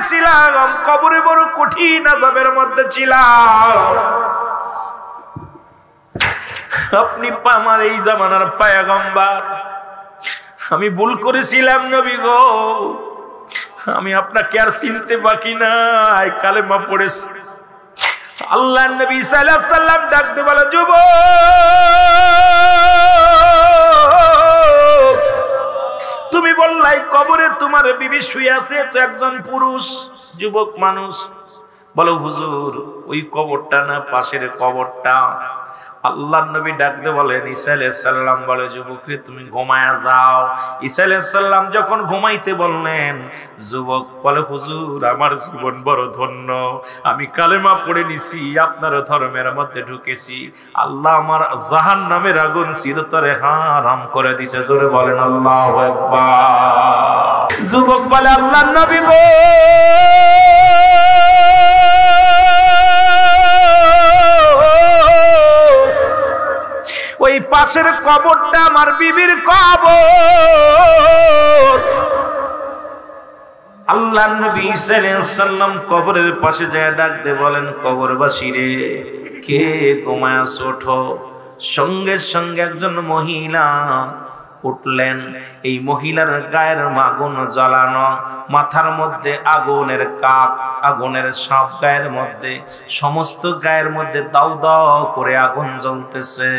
ছিলাম, কবরে বড় কঠিন আযাবের মধ্যে ছিলাম। আপনি আমার এই জামানার পয়গম্বর, আমি ভুল করেছিলাম নবী গো, আমি আপনাকে আর চিনতে বাকি নাই, কালেমা পড়েছি। আল্লাহর নবী সাল্লাল্লাহু আলাইহি ওয়াসাল্লাম ডাকতে বলে, যুবক, তুমি বললাই কবরে তোমার বিবি শুয়ে আছে, তো একজন পুরুষ যুবক মানুষ। বলো হুজুর, ওই কবরটা না পাশের কবরটা? আল্লাহর নবী ডাকতে বলেন, ঈসা আলাইহিস সালাম বলে, যুবক রে তুমি ঘুমায়া যাও। ঈসা আলাইহিস সালাম যখন ঘুমাইতে বললেন, যুবক বলে, হুজুর আমার জীবন বড় ধন্য, আমি কালেমা পড়ে নিছি, আপনার ধর্মের মধ্যে ঢুকেছি, আল্লাহ আমার জাহান্নামের আগুন চিরতরে হারাম করে দিয়েছে। জোরে বলেন আল্লাহু আকবার। যুবক বলে, আল্লাহর নবী গো, ওই পাশের কবরটা আমার বিবির কবর। আল্লাহর নবী সাল্লাল্লাহু আলাইহি ওয়াসাল্লাম কবরের পাশে যায় ডাকতে বলেন, কবরবাসী রে, কে ঘুমায় আছো, ওঠো। সঙ্গে সঙ্গে একজন মহিলা উঠলেন। এই মহিলার গায়ের আগুন জ্বালানো, মাথার মধ্যে আগুনের কাক, আগুনের সাপ, গায়ের মধ্যে সমস্ত গায়ের মধ্যে দাউ দাউ করে আগুন জ্বলতেছে।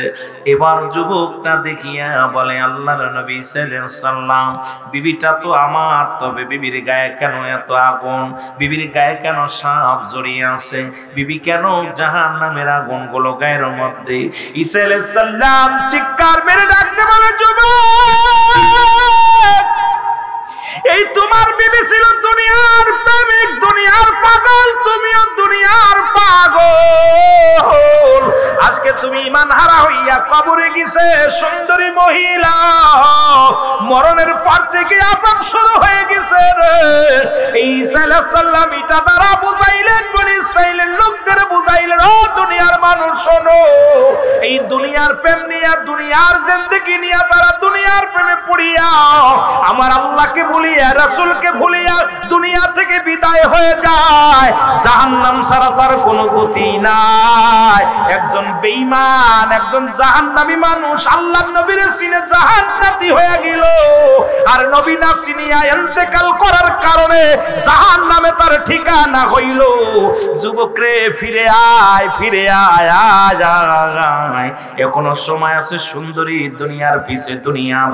এবার যুবকটা দেখিয়া বলে, আল্লাহর নবী সাল্লাল্লাহু আলাইহি ওয়াসাল্লাম, বিবিটা তো আমার, তবে বিবির গায়ে কেন এত আগুন? বিবির গায়ে কেন সাপ জড়িয়ে আছে? বিবি কেন জাহান্নামের আগুনগুলো গায়ের মধ্যে? ঈসা আলাইহিস সালাম চিৎকার মেরে ডাকতে বলে, যুবক, এই তোমার বিবি ছিল দুনিয়ার প্রেমিক, দুনিয়ার পাগল, তুমিও দুনিয়ার পাগল। আজকে তুমি ঈমান হারা হইয়া কবরে গেছে সুন্দরী মহিলা, মরণের পর থেকে আযাব শুরু হয়ে গেছে রে। ঈসা আলাইহিস সালাম এটা দ্বারা বুঝাইলেন, বনি ইসরাইলের লোকদের বুঝাইলেন, ও দুনিয়ার মানুষ শোনো, এই দুনিয়ার প্রেম নিয়া, দুনিয়ার জিন্দেগি নিয়া তারা দুনিয়ার প্রেমে পড়িয়া আমার আল্লাহকে ভুলিয়া, রাসূলকে ভুলিয়া দুনিয়া থেকে বিদায় হয়ে যায়, জাহান্নাম ছাড়া তার কোনো গতি নাই। একজন বেঈমান, একজন জাহান্নামী মানুষ আল্লাহর নবীর সিনে জাহান্নামী হয়ে গেল, আর নবী না চিনিয়া ইন্তেকাল করার কারণে জাহান্নামে তার ঠিকানা হইল। যুবক রে, ফিরে আয়, ফিরে আয়, আয় আয়, এখনো সময় আছে। সুন্দরী দুনিয়ার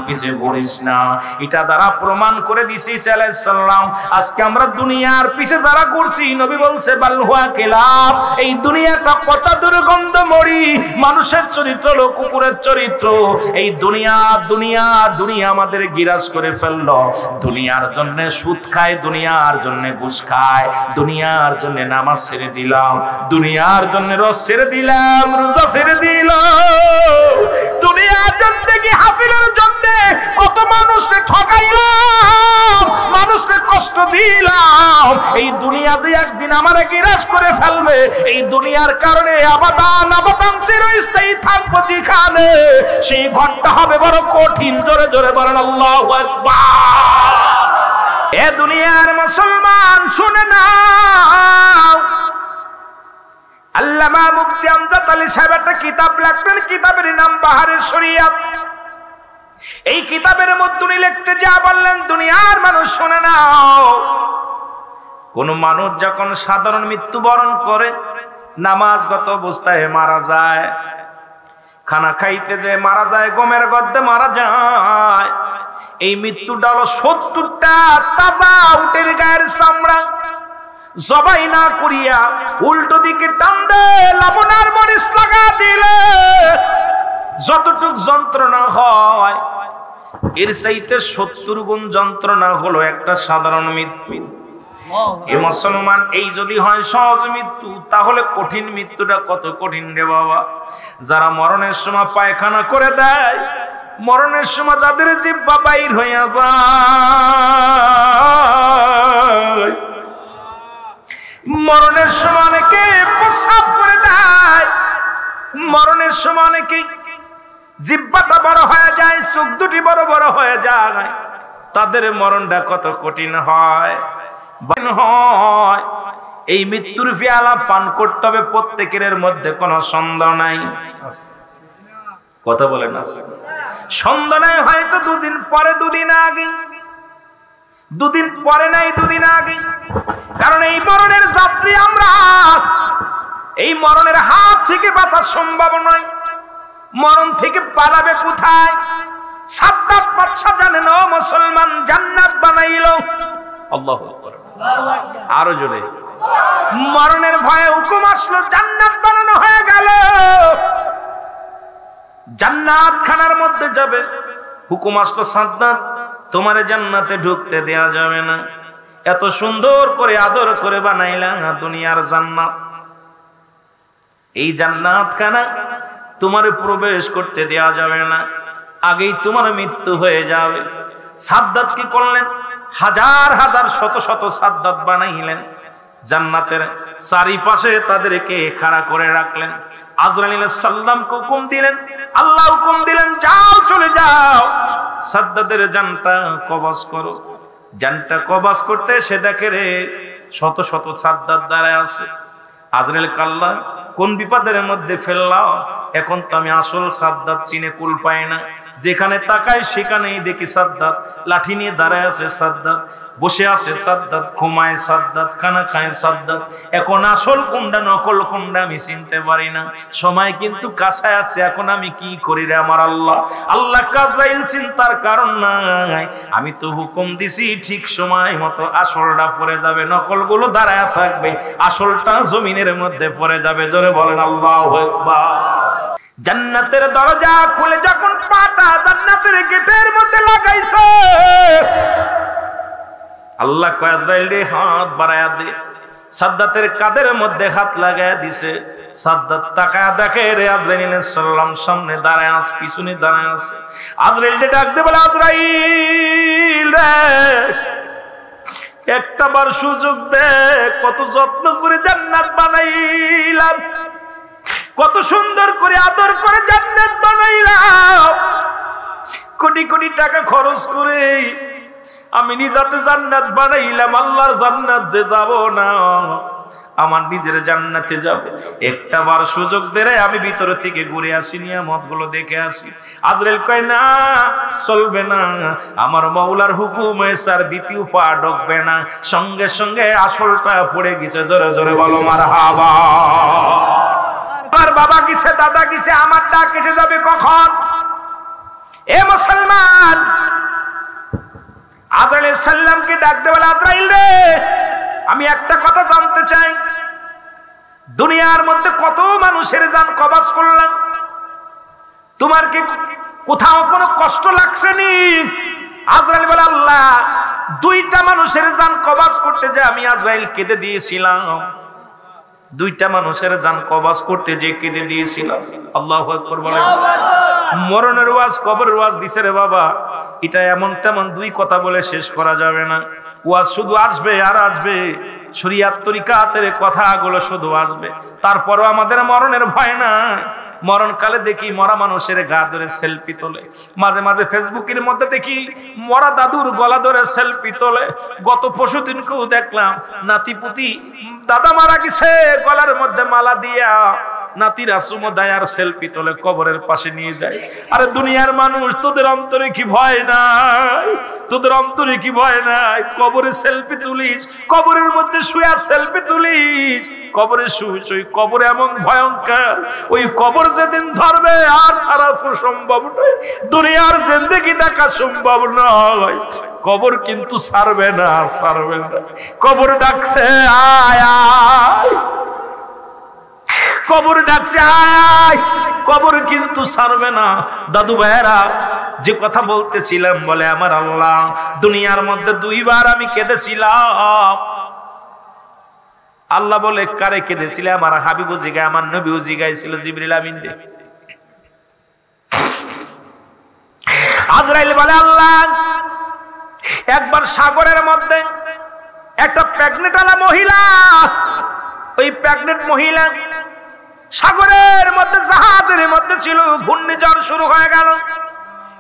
পিছে ঘুরিস না। এটা দ্বারা প্রমাণ করে দিছি ঈসা আলাইহিস সালাম, আজকে আমরা দুনিয়ার পিছে যারা ঘুরছি, নবী বলছে বাল হুয়া কিলাব, এই দুনিয়াটা কত দুর্গন্ধ মরি, মানুষের চরিত্র হলো কুকুরের চরিত্র। এই দুনিয়া দুনিয়া দুনিয়া আমাদের গিরাজ করে ফেললো। দুনিয়ার জন্য সুদ খায়, দুনিয়ার জন্য ঘুষ খায়, দুনিয়ার জন্য নামাজ ছেড়ে দিলাম, দুনিয়ার জন্য রোজা ছেড়ে দিলাম, রোজা ছেড়ে দিলাম, দুনিয়ার জিন্দেগি হাসিলের জন্য কত মানুষকে ঠকাইলাম, মানুষকে কষ্ট দিলাম। এই দুনিয়াতে একদিন আমারে গিরাজ করে ফেলবে। এই দুনিয়ার কারণে আবাদান আবাদান চিরস্থায়ী থাকবো যেখানে, সেই ঘরটা হবে বড় কঠিন। জোরে জোরে বলেন আল্লাহু আকবার। এ দুনিয়ার মুসলমান শুনে নাও, আল্লামা মুফতি আমজাদ আলী সাহেব একটা কিতাব লিখতেন, কিতাবের নাম বাহারের শরিয়াত। এই কিতাবের মধ্যে উনি লিখতে যা বললেন, দুনিয়ার মানুষ শুনে নাও, কোন মানুষ যখন সাধারণ মৃত্যুবরণ করে, নামাজগত অবস্থায় মারা যায়, খানা খাইতে যে মারা যায়, গমের গদ্দে মারা যায়, এই মৃত্যুটা হলো 70টা তাজা উটের গায়ের চামড়া জবাই না করিয়া উল্টো দিকে টান দে, লবণ আর মরিচ লাগা দিলে যতটুক যন্ত্রণা হয়, এর চাইতে 70 গুণ যন্ত্রণা হলো একটা সাধারণ মৃত্যু। এ মুসলমান, এই যদি হয় সহজ মৃত্যু, তাহলে কঠিন মৃত্যুটা কত কঠিন রে বাবা। যারা মরণের সময় পায়খানা করে দেয়, মরণের সময় যাদের জিহ্বা বাইর হইয়া যায়, মরণের সময় অনেকে প্রস্রাব করে দেয়, মরণের সময় অনেকে জিহ্বাটা বড় হয়ে যায়, চোখ দুটি বড় বড় হয়ে যায়, তাদের মরণটা কত কঠিন হয়। হয় এই মৃত্যুর পেয়ালা পান করতে হবে, প্রত্যেকের মধ্যে কোনো সন্দেহ নাই। কথা বলেন না? সন্দেহ নাই হয়তো দুদিন পরে, দুদিন আগে, দুদিন পরে নাই দুদিন আগে। কারণ এই মরণের যাত্রী আমরা, এই মরণের হাত থেকে বাঁচা সম্ভব নয়। মরণ থেকে পালাবে কোথায়? সাদ্দাত বাদশা জানেন ও মুসলমান, জান্নাত বানাইলো। আল্লাহু আকবার, আরো জোরে। মরণের ভয়ে হুকুম আসলো, জান্নাত বানানো হয়ে গেল। জান্নাত খানার মধ্যে যাবে, হুকুম আসলো সাদ্দাত তোমার জান্নাতে ঢুকতে দেয়া যাবে না। এত সুন্দর করে আদর করে বানাইলা দুনিয়ার জান্নাত, এই জান্নাত খানা তোমার প্রবেশ করতে দেয়া যাবে না, আগেই তোমার মৃত্যু হয়ে যাবে। সাদ্দাত কি করলেন? হাজার হাজার শত শত সাদ্দাত বানাইলেন, জান্নাতের চারিপাশে তাদেরকে খাড়া করে রাখলেন। আজরাইল আলাইহিস সালামকে হুকুম দিলেন, আল্লাহ হুকুম দিলেন, যাও চলে যাও, সাদ্দাতের জানটা কবজ করো। জানটা কবজ করতে সে দেখে রে শত শত সাদ্দাত দাঁড়ায় আছে। আজরাইল কাল্লা কোন বিপদের মধ্যে ফেললাম, এখন তো আমি আসল সাদ্দাত চিনে কুল পাই না। যেখানে তাকাই সেখানেই দেখি সাদ্দাত লাঠি নিয়ে দাঁড়ায় আছে, সাদ্দাত বসে আছে, সাদ্দাত ঘুমায়, সাদ্দাত খানা খায়, সাদ্দাত এখন আসল কোনটা নকল কোনটা আমি চিনতে পারি না। সময় কিন্তু কাছে আছে, এখন আমি কি করি রে আমার আল্লাহ? আল্লাহ আজরাইল চিন্তার কারণ নাই, আমি তো হুকুম দিছি ঠিক সময় মতো আসলটা পড়ে যাবে, নকলগুলো দাঁড়ায় থাকবে, আসলটা জমিনের মধ্যে পড়ে যাবে। জোরে বলেন আল্লাহু আকবার। জান্নাতের দরজা খুলে যখন পাটা জান্নাতের গেটের মধ্যে লাগাইছে, আল্লাহ কয় আজরাইল রে হাত বাড়ায়া দে। সাদ্দাতের কাদের মধ্যে হাত লাগায়া দিছে। সাদ্দাত তাকায়া দেখে রে আজরাইল আলাইহিস সালাম সামনে দাঁড়ায় আছে, পিছনে দাঁড়ায় আছে। আজরাইল ডাক দে বলে, আজরাইল রে একটা বার সুযোগ দে, কত যত্ন করে জান্নাত বানাইলাম, কত সুন্দর করে আদর করে জান্নাত বানাইলাম, কোটি কোটি টাকা খরচ করে আমি নিজাতে জান্নাত বানাইলাম, আল্লাহর জান্নাতে যাব না, আমার নিজের জান্নাতে যাব। একটা বার সুযোগ দে, আমি ভিতর থেকে ঘুরে আসি, নিয়ামত গুলো দেখে আসি। আজরাইল কয় না, চলবে না, আমার মাওলার হুকুমে স্যার দ্বিতীয় পা ঢুকবে না। সঙ্গে সঙ্গে আসলটা পড়ে গেছে। জোরে জোরে বলো মারহাবা। আমার বাবা গেছে, দাদা গেছে, আমার ডাক এসে যাবে কখন? এ মুসলমান, আজরাইল আলাইহিস সালামকে ডাক দে বলে, আজরাইল রে আমি একটা কথা জানতে চাই, দুনিয়ার মধ্যে কত মানুষের জান কবজ করলাম, তোমার কি কোথাও কোনো কষ্ট লাগছে নি? আজরাইল বলে, আল্লাহ দুইটা মানুষের জান কবজ করতে যে আমি আজরাইল কেঁদে দিয়েছিলাম, দুইটা মানুষের জান কবজ করতে যে কেঁদে দিয়েছিলাম। আল্লাহু আকবার বলেন। মরণের ওয়াজ, কবরের ওয়াজ দিছে রে বাবা, এটা এমন তেমন দুই কথা বলে শেষ করা যাবে না। ওয়াজ শুধু আসবে আর আসবে, শরিয়াত তরিকাতের কথাগুলো শুধু আসবে, তারপরও আমাদের মরণের ভয় নাই। মরণকালে দেখি মরা মানুষের গা ধরে সেলফি তোলে, মাঝে মাঝে ফেসবুকের মধ্যে দেখি মরা দাদুর গলা ধরে সেলফি তোলে। গত পরশুদিনকেও দেখলাম নাতিপুতি দাদা মারা গেছে, গলার মধ্যে মালা দিয়া নাতিরা সুমদায়ার সেলফি তোলে, কবরের পাশে নিয়ে যায়। আরে দুনিয়ার মানুষ, তোদের অন্তরে কি ভয় নাই? তোদের অন্তরে কি ভয় নাই? কবরে সেলফি তুলিস, কবরের মধ্যে শুয়ে সেলফি তুলিস, কবরে শুই। কবর এমন ভয়ঙ্কর, ওই কবর যেদিন ধরবে আর সারা সম্ভব নয়, দুনিয়ার জিন্দেগি দেখা সম্ভব নয়। কবর কিন্তু ছাড়বে না, ছাড়বে না। কবর ডাকছে আয় আয়, কবর ডাকছে আয়, কবর কিন্তু ছাড়বে না। দাদু ভাইয়েরা, যে কথা বলতেছিলাম, বলে আমার আল্লাহ দুনিয়ার মধ্যে দুইবার আমি কেঁদেছিলাম। আল্লাহ বলে, কারে কেঁদেছিলে? আমার হাবিবু জিগায়, আমার নবীও জিগাইছিল, জিবরিল আমিন রে। আজরাইল বলে, আল্লাহ একবার সাগরের মধ্যে একটা প্রেগনেন্ট আলা মহিলা, ওই প্রেগনেন্ট মহিলা সাগরের মধ্যে জাহাজের মধ্যে ছিল, ঘূর্ণিঝড় শুরু হয়ে গেল,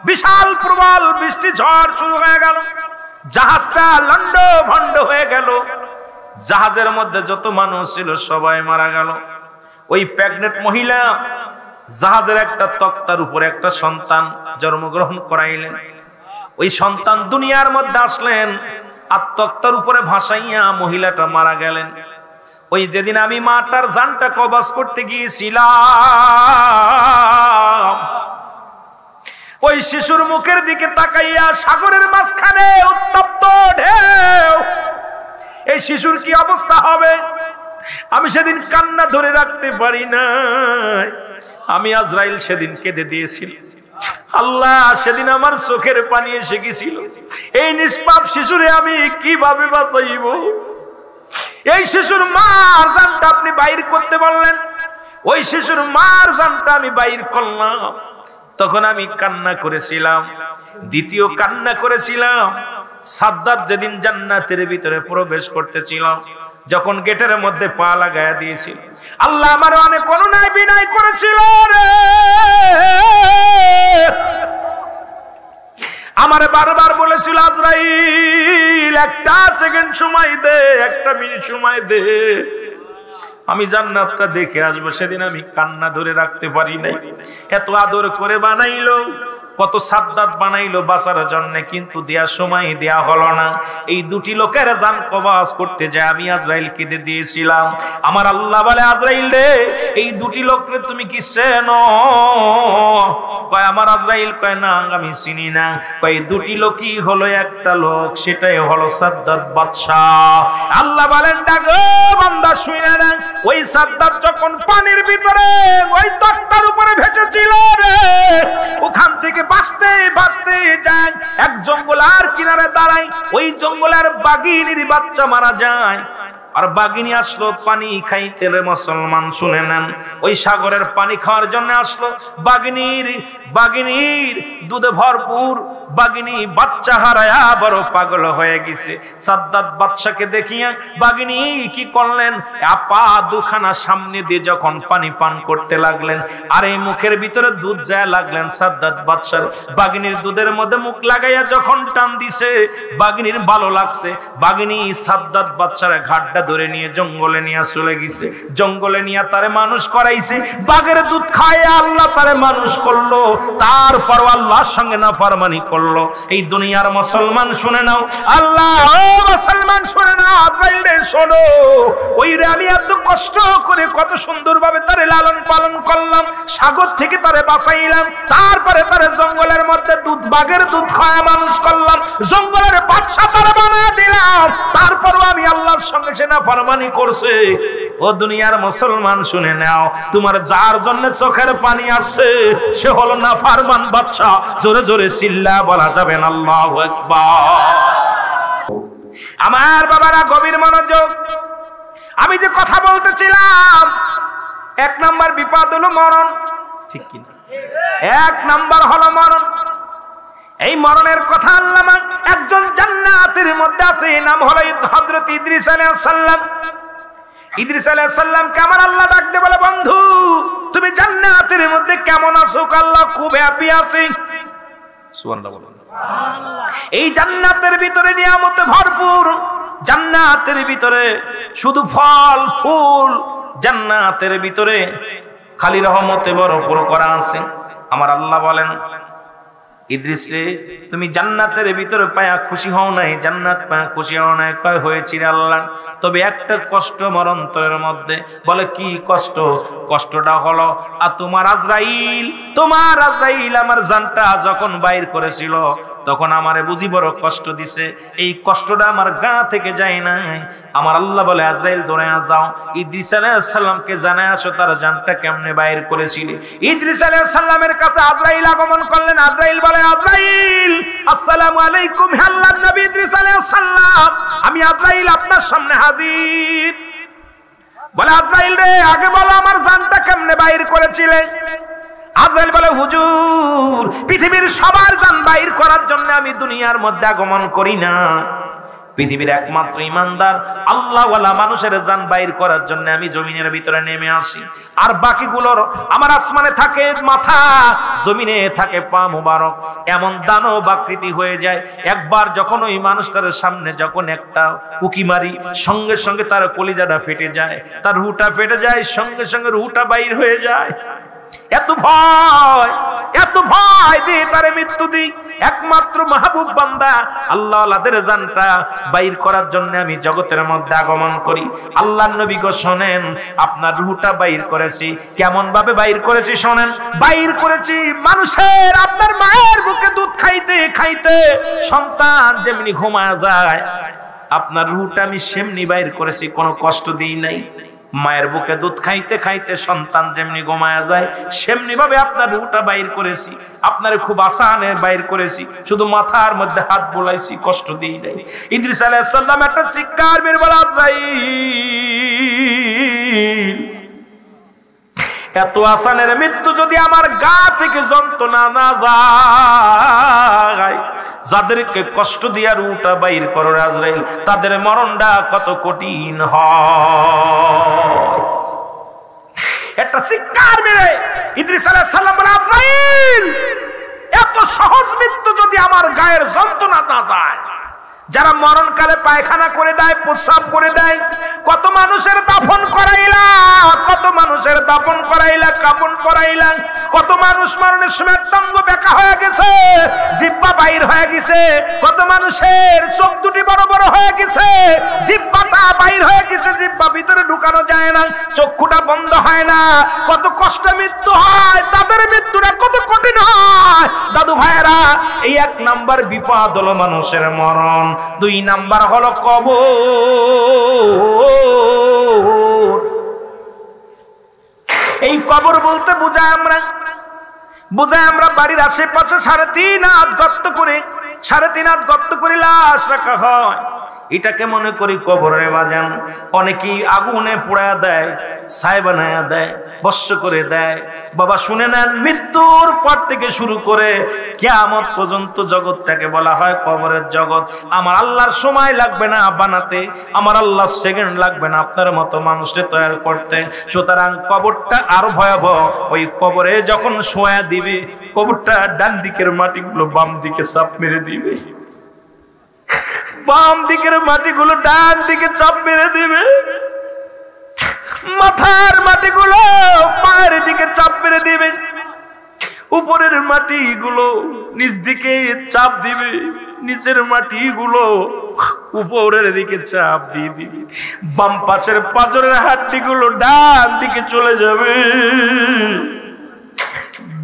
বিশাল প্রবল বৃষ্টি ঝড় শুরু হয়ে গেল, জাহাজটা লন্ড ভন্ড হয়ে গেল। জাহাজের মধ্যে যত মানুষ ছিল সবাই মারা গেল। ওই প্রেগনেন্ট মহিলা জাহাজের একটা তক্তার উপরে একটা সন্তান জন্মগ্রহণ করাইলেন। ওই সন্তান দুনিয়ার মধ্যে আসলেন, আর তক্তার উপরে ভাসাইয়া মহিলাটা মারা গেলেন। ওই যেদিন আমি মাটার জানটা কবজ করতে গিয়েছিলাম, ওই শিশুর মুখের দিকে তাকাইয়া সাগরের মাঝখানে উত্তপ্ত ঢেউ, এই শিশুর কি অবস্থা হবে আমি সেদিন কান্না ধরে রাখতে পারি না। আমি আজরাইল সেদিন কেঁদে দিয়েছিল। আল্লাহ, সেদিন আমার চোখের পানি এসে গেছিল। এই নিষ্পাপ শিশুরে আমি কিভাবে বাঁচাইব? এই শিশুর মার জানটা আপনি বাইর করতে বললেন, ওই শিশুর মার জানটা আমি বাইর করলাম। তখন আমি কান্না করেছিলাম। দ্বিতীয় কান্না করেছিলাম সাদ্দাত যেদিন জান্নাতের ভিতরে প্রবেশ করতেছিল, যখন গেটের মধ্যে পা লাগায়া দিয়েছিল, আল্লাহ আমার অনেক অনুনয় বিনয় করেছিল রে, আমারে বারবার বলেছিল আজরাইল একটা সেকেন্ড সময় দে, একটা মিনিট সময় দে, আমি জান্নাতটা দেখে আসবো। সেদিন আমি কান্না ধরে রাখতে পারি নাই। এত আদর করে বানাইলো, কত সাদ্দাত বানাইলো বাঁচার জন্য, কিন্তু দেওয়ার সময় দেয়া হলো না। এই দুটি লোকের জান কবজ করতে যায় আমি আজরাইল কেঁদে দিয়েছিলাম। আমার আল্লাহ বলে, আজরাইল রে, এই দুটি লোককে তুমি কি চেনো? কয় আমার আজরাইল, কয় না আমি চিনি না। কয় দুটি লোকই হলো, একটা লোক সেটাই হলো সাদ্দাত বাদশাহ। আল্লাহ বলেন, ডাকো বান্দা শুনে না, ওই সাদ্দাত যখন পানির ভিতরে ওই তক্তার উপরে ভেসেছিল রে, ওখান থেকে বাঁচতে বাঁচতে যায় এক জঙ্গলার কিনারে দাঁড়ায়। ওই জঙ্গলের বাঘিনীর বাচ্চা মারা যায়, আর বাঘিনী আসলো পানি খাইতে রে। মুসলমান শুনে নেন, ওই সাগরের পানি খাওয়ার জন্য আসলো। বাঘিনীর দুধে ভরপুর, বাঘিনী বাচ্চা হারায়া বড় পাগল হয়ে গেছে। সাদ্দাত বাদশাকে দেখিয়া বাঘিনী কি করলেন, আপা দুখানা সামনে দিয়ে যখন পানি পান করতে লাগলেন, আর এই মুখের ভিতরে দুধ যায় লাগলেন সাদ্দাত বাদশার। বাঘিনীর দুধের মধ্যে মুখ লাগাইয়া যখন টান দিছে, বাঘিনীর ভালো লাগছে। বাঘিনী সাদ্দাত বাদশার ঘাটটা ধরে নিয়ে জঙ্গলে নিয়ে চলে গেছে। জঙ্গলে নিয়ে তারে মানুষ করাইছে। বাঘের দুধ খায় আল্লাহ তারে মানুষ করলো, তারপর আল্লাহর সঙ্গে নাফরমানি করলো। এই দুনিয়ার মুসলমান শুনে নাও, আল্লাহ ও মুসলমান শুনে নাও, আজরাইল রে শোনো, ওই রে আমি এত কষ্ট করে কত সুন্দরভাবে তারে লালন পালন করলাম, সাগর থেকে তারে বাঁচাইলাম, তারপরে তারে জঙ্গলের মধ্যে দুধ বাঘের দুধ খায় মানুষ করলাম, জঙ্গলের বাদশা তারে বানায় দিলাম, তারপরও আমি আল্লাহর সঙ্গে সে নাফরমানি করছে। ও দুনিয়ার মুসলমান শুনে নাও, তোমার যার জন্য চোখের পানি আসছে সে হলো নাফরমান বাদশা। জোরে জোরে চিল্লা বলা যাবে না আল্লাহু আকবার। আমার বাবারা গভীর মনোযোগ, আমি যে কথা বলতেছিলাম, এক নাম্বার বিপদ হলো মরণ, ঠিক কি? এক নাম্বার হলো মরণ। এই মরণের কথা আল্লাহ একজন জান্নাতের মধ্যে আছে, নাম হলো হযরত ইদ্রিস আলাইহিস সালাম। ইদ্রিস আলাইহিস সালামকে আমার আল্লাহ ডাকতে বলে, বন্ধু তুমি জান্নাতের মধ্যে কেমন আছো? আল্লাহ খুব হ্যাপি আছি। সুবহানাল্লাহ বলুন। এই জান্নাতের ভিতরে নিয়ামতে ভরপুর, জান্নাতের ভিতরে শুধু ফল ফুল, জান্নাতের ভিতরে খালি রহমতে ভরপুর করা আছে। আমার আল্লাহ বলেন, ইদ্রিস রে তুমি জান্নাতের ভিতরে পায়া খুশি হও নাই, জান্নাত পায়া খুশি হও নাই। কয় হয়েছি রে আল্লাহ, তবে একটা কষ্ট মরণের মধ্যে। বলে কি কষ্ট? কষ্টটা হলো তোমার আজরাইল আমার জানটা যখন বাইর করেছিল তখন আমারে বুঝি বড় কষ্ট দিছে, এই কষ্টটা আমার গা থেকে যায় নাই। আমার আল্লাহ বলে, আজরাইল দৌড়ায়া যাও, ইদ্রিস আলাইহিস সালামকে জানায় আসো তার জানটা কেমনে বাইর করেছিল। ইদ্রিস আলাইহিস সালামের কাছে আজরাইল আগমন করলেন। আজরাইল বলে, আজরাইল আসসালামু আলাইকুম, হে আল্লাহর নবী ইদ্রিস আলাইহিস সালাম, আমি আজরাইল আপনার সামনে হাজির। বলে, আজরাইল রে আগে বলো আমার জানটা কেমনে বাইর করেছিলে? আজরাইল বলে, হুজুর পৃথিবীর সবার জান বাইর করার জন্য আমি দুনিয়ার মধ্যে আগমন করি না, পৃথিবীর একমাত্র ইমানদার আল্লাহওয়ালা মানুষের জান বাইর করার জন্য আমি জমিনের ভিতরে নেমে আসি, আর বাকিগুলোর আমার আসমানে থাকে মাথা, জমিনে থাকে পা মুবারক। এমন দানব আকৃতি হয়ে যায়, একবার যখন ওই মানুষটার সামনে যখন একটা উকি মারি, সঙ্গে সঙ্গে তার কলিজাটা ফেটে যায়, তার রুহটা ফেটে যায়, সঙ্গে সঙ্গে রুহটা বাইর হয়ে যায়। এত ভয় দিয়ে তারে মৃত্যু দিই। একমাত্র মাহবুব বান্দা আল্লাহওয়ালাদের জানটা বাইর করার জন্য আমি জগতের মধ্যে আগমন করি। আল্লাহর নবী গো শোনেন, আপনার রূহটা বাইর করেছি। কেমন ভাবে বাইর করেছি শোনেন। বাইর করেছি মানুষের আপনার মায়ের বুকে দুধ খাইতে খাইতে সন্তান যেমনি ঘুমায় যায়, আপনার রূহটা আমি সেমনি বাইর করেছি, কোনো কষ্ট দিই নাই। মায়ের বুকে দুধ খাইতে খাইতে সন্তান যেমনি ঘুমায়া যায়, সেমনি ভাবে আপনার রূহটা বাইর করেছি। আপনার খুব আসানে বাইর করেছি, শুধু মাথার মধ্যে হাত বোলাইছি, কষ্ট দিই নাই। ইদ্রিস আলাইহিস সালাম একটা চিৎকার মেরে বলে, আজরাইল, এত আসানের মৃত্যু যদি আমার গা থেকে যন্ত্রণা না যায়, যাদেরকে কষ্ট দিয়া রূহটা বাইর করো আজরাইল, তাদের মরণটা কত কঠিন হয়। একটা চিৎকার মেরে ইদ্রিস আলাইহিস সালাম বলে, আজরাইল, এত সহজ মৃত্যু যদি আমার গায়ের যন্ত্রণা না যায়, যারা মরণকালে পায়খানা করে দেয়, প্রস্রাব করে দেয়, কত মানুষের দাফন করাইলা, কত মানুষের দাফন করাইলা, কাফন করাইলা, কত মানুষ মরণের সময় অঙ্গ বেঁকা হয়ে গেছে, জিহ্বা বাইর হয়ে গেছে, কত মানুষের চোখ দুটি বড় বড় হয়ে গেছে, জিহ্বাটা বাইর হয়ে গেছে, জিহ্বা ভিতরে ঢুকানো যায় না, চক্ষুটা বন্ধ হয় না, কত কষ্ট মৃত্যু হয়, তাদের মৃত্যুটা কত কঠিন হয়। দাদু ভাইয়েরা, এই এক নাম্বার বিপদ হলো মানুষের মরণ, দুই নাম্বার হলো কবর। এই কবর বলতে বোঝায় আমরা বাড়ির আশেপাশে 3.5 হাত গর্ত করে, 3.5 হাত গর্ত করে লাশ রাখা হয়। এটাকে মনে করি কবরে বাজান। অনেকেই আগুনে পোড়ায়া দেয়, ছাই বানায়া দেয়, ভস্ম করে দেয়। বাবা শুনে নেন, মৃত্যুর পর থেকে শুরু করে কিয়ামত পর্যন্ত জগৎটাকে বলা হয় কবরের জগৎ। আমার আল্লাহর সময় লাগবে না বানাতে, আমার আল্লাহর সেকেন্ড লাগবে না আপনার মতো মানুষকে তৈরি করতে। সুতরাং কবরটা আরো ভয়াবহ। ওই কবরে যখন শোয়া দিবে, কবরটা ডান দিকের মাটিগুলো বাম দিকে চাপ মেরে দিবে, বাম দিকের মাটিগুলো ডান দিকে চাপ মেরে দিবে, মাথার মাটিগুলো পায়ের দিকে চাপ মেরে দিবে, উপরের মাটিগুলো নিচ দিকে চাপ দিবে, নিচের মাটিগুলো উপরের দিকে চাপ দিয়ে দিবে, বাম পাশের পাঁজরের হাড্ডিগুলো ডান দিকে চলে যাবে,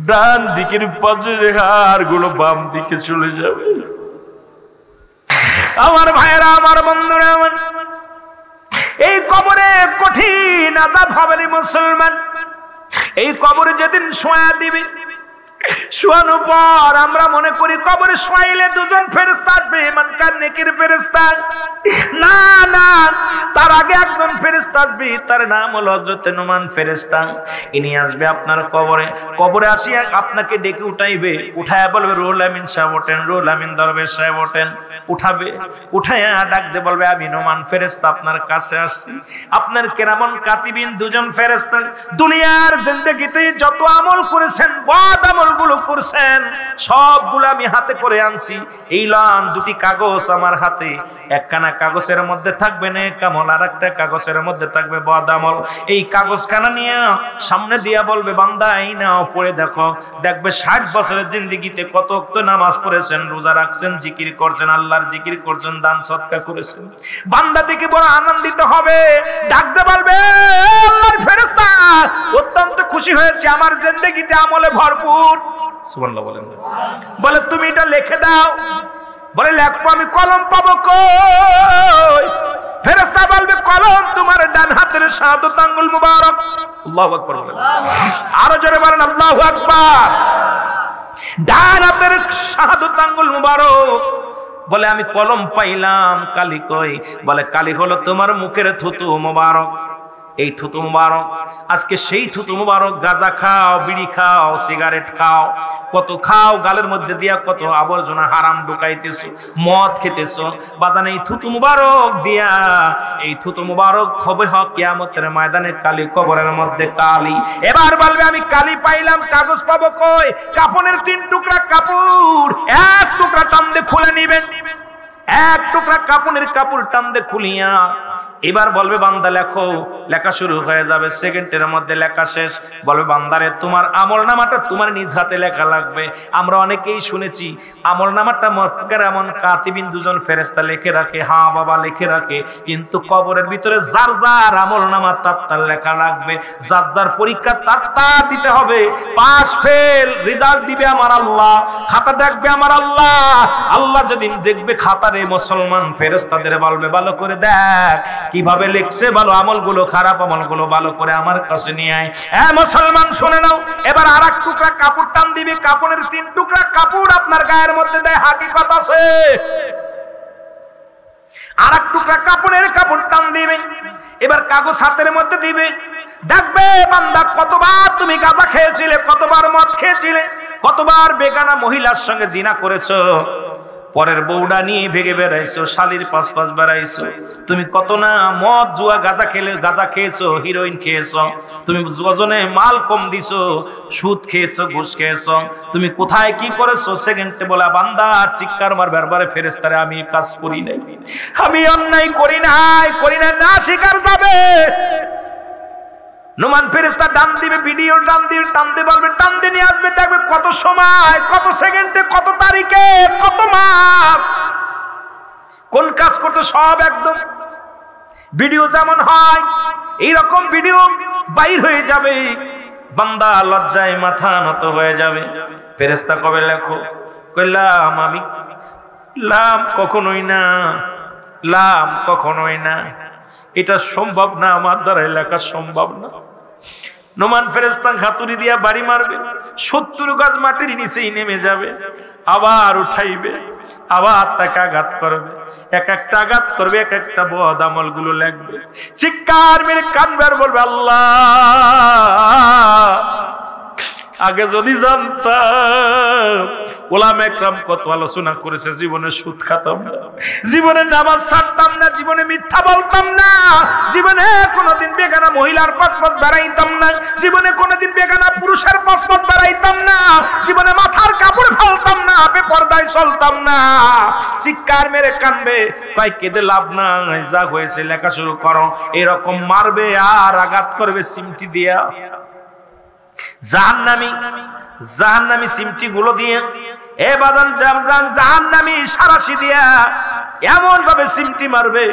ডান দিকের পাঁজরের হাড়গুলো বাম দিকে চলে যাবে। আমার ভাইয়েরা, আমার বন্ধুরা, আমার এই কবরে কঠিন আযাব হবে রে মুসলমান। এই কবরে যেদিন শোয়া দিবে, শোয়ানোর পর আমরা মনে করি কবরে শোয়াইলে দুজন ফেরেশতা আসবে, ইমানকার নেকির ফেরেশতা। না না, তার আগে একজন ফেরেশতা আসবে, তার নাম হলো হযরত নুমান ফেরেশতা। ইনি আসবে আপনার কবরে। কবরে আসিয়া আপনাকে ডেকে উঠাইবে, উঠায়া বলবে রুহুল আমিন সাহেব ওঠেন, রুহুল আমিন দরবেশ সাহেব ওঠেন। উঠাবে, উঠাইয়া ডাক দিয়ে বলবে, আমি নুমান ফেরেশতা আপনার কাছে আসছি। আপনার কিরামান কাতিবিন দুজন ফেরেশতা দুনিয়ার জিন্দেগিতে যত আমল করেছেন, বদ আমলগুলো করছেন, সবগুলো আমি হাতে করে আনছি। এই লন দুটি কাগজ আমার হাতে, একখানা কাগজের মধ্যে থাকবে নেক আমল, আর একটা কাগজের মধ্যে থাকবে বদ আমল। এই কাগজখানা নিয়ে সামনে দিয়া বলবে, বান্দা এই নাও, পড়ে দেখো। দেখবে 60 বছরের জিন্দেগিতে কত ওয়াক্ত নামাজ পড়েছেন, রোজা রাখছেন, জিকির করছেন, আল্লাহর জিকির করছেন, দান সদকা করেছেন। বান্দা দেখে বড় আনন্দিত হবে, ডাকতে বলবে, আল্লাহর ফেরেশতা অত্যন্ত খুশি হয়েছে, আমার জিন্দেগিতে আমলে ভরপুর। সুবহানাল্লাহ বলেন। বলে তুমি এটা লিখে দাও। বলে লেখবো, আমি কলম পাবো কই? ফেরেশতা বলবে, কলম তোমার ডান হাতের শাহাদাত আঙ্গুল মুবারক। আল্লাহু আকবার বলেন। আরো জোরে বলেন আল্লাহু আকবার। ডান হাতের শাহাদাত আঙ্গুল মুবারক। বলে আমি কলম পাইলাম, কালি কই? বলে কালি হলো তোমার মুখের থুতু মুবারক। এই থুতু মুবারক, আজকে সেই থুতু মুবারক গাঁজা খাও, বিড়ি খাও, সিগারেট খাও, কত খাও, গালের মধ্যে দিয়া কত আবর্জনা হারাম ঢুকাইতেছো, মদ খেতেছো। বাদান এই থুতু মুবারক দিয়া, এই থুতু মুবারক হবে কিয়ামতের ময়দানে কালি, কবরের মধ্যে কালি। এবার বলবে আমি কালি পাইলাম, কাগজ পাবো কই? কাপনের 3 টুকরা কাপড়, এক টুকরা টান দিয়ে খুলে নিবেন, এক টুকরা কাপনের কাপড় টান দিয়ে খুলিয়া এবার বলবে বান্দা লেখো। লেখা শুরু হয়ে যাবে, সেকেন্ডের মধ্যে লেখা শেষ। বলবে বান্দারে তোমার আমলনামাটা তোমার নিজ হাতে লেখা লাগবে। আমরা অনেকেই শুনেছি আমলনামাটা কেরামন কাতিবিন, 2জন ফেরেশতা লিখে রাখে। হ্যাঁ বাবা লিখে রাখে, কিন্তু কবরের ভিতরে যার যার আমলনামা তার লেখা লাগবে, যার যার পরীক্ষা তার দিতে হবে। পাস ফেল রেজাল্ট দিবে আমার আল্লাহ, খাতা দেখবে আমার আল্লাহ। আল্লাহ যেদিন দেখবে খাতারে মুসলমান ফেরেশতাদের বলবে ভালো করে দেখ কিভাবে লিখছে, ভালো আমলগুলো খারাপ আমলগুলো ভালো করে আমার কাছে নিয়ে আয়। হ্যাঁ মুসলমান শুনে নাও, এবার আর এক টুকরা কাপড় টান দিবে। কাপড়ের 3 টুকরা কাপড় আপনার গায়ের মধ্যে দেয়, হাকিকত আছে। আর এক টুকরা কাপড়ের কাপড় টান দিবে, এবার কাগজ হাতের মধ্যে দিবে। দেখবে বান্দা কতবার তুমি গাঁজা খেয়েছিলে, কতবার মদ খেয়েছিলে, কতবার বেগানা মহিলার সঙ্গে জিনা করেছো, পরের বউডা নিয়ে ভেগে বেড়াইছো, শালির পাশ পাশ বেড়াইছো। তুমি কত না মদ জুয়া গাঁজা খেয়েছো, হিরোইন খেয়েছো, তুমি গজনে মাল কম দিছো, সুদ খেয়েছো, ঘুষ খেয়েছো। তুমি কোথায় কি করেছো? সেকেন্ডে বলা বান্দা আর চিৎকার মার বারবারে ফেরেশতারে আমি কাজ করি নাই, আমি অন্যায় করি নাই, না স্বীকার যাবে। নোমান ফেরেশতা ডান দিবে, ভিডিও ডান দিবে, টান দিয়ে বলবে টান দিয়ে নিয়ে আসবে। দেখবে কত সময়, কত সেকেন্ডে, কত তারিখে, কত মাস, কোন কাজ করতে সব একদম ভিডিও যেমন হয় এইরকম ভিডিও বাইর হয়ে যাবে। বান্দা লজ্জায় মাথা নত হয়ে যাবে। ফেরেশতা কবে লেখো? কইলাম আমি লাম কখনোই না, লাম কখনোই না, এটা সম্ভব না, আমার দ্বারা লেখা সম্ভব না। নোমান ফেরেশতা হাতুড়ি দিয়া বাড়ি মারবে, 70 গজ মাটির নিচেই নেমে যাবে, আবার উঠাইবে, আবার তাকে আঘাত করবে, এক একটা আঘাত করবে, এক একটা বদ আমল গুলো লাগবে। চিৎকার মেরে কানবে আর বলবে আল্লাহ আগে যদি জানতাম। ওলামা একরাম কত আলোচনা করেছে, জীবনে সুদ খাতাম না, জীবনে নামাজ ছাড়তাম না, জীবনে মিথ্যা বলতাম না, জীবনে কোনোদিন বেগানা মহিলার পাশ বেড়াইতাম না, জীবনে কোনোদিন বেগানা পুরুষের পাশ বেড়াইতাম না, জীবনে মাথার কাপড় ফেলতাম না, বেপরদায় চলতাম না। চিৎকার মেরে কানবে, তাই কেঁদে লাভ নাই, যা হয়েছে লেখা শুরু করো। এরকম মারবে আর আঘাত করবে সিমটি দিয়া। জাহান্নামী সিমটি গুলো দিয়ে এ বাদান জাহান্নামী সারাশি দিয়া এমন ভাবে সিমটি মারবে,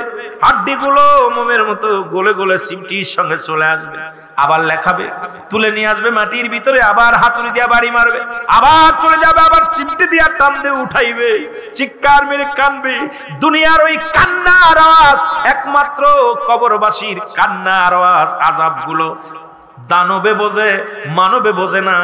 হাড্ডি গুলো মোমের মতো গলে গলে সিমটির সঙ্গে চলে আসবে। আবার লেখাবে, তুলে নিয়ে আসবে মাটির ভিতরে, আবার হাতুড়ি দিয়া বাড়ি মারবে, আবার চলে যাবে, আবার চিমটি দিয়া টান দিয়ে উঠাইবে। চিৎকার মেরে কানবে। দুনিয়ার ওই কান্নার আওয়াজ একমাত্র কবরবাসীর কান্নার আওয়াজ। আযাব গুলো দানবে বোঝে, মানবে বোঝে না।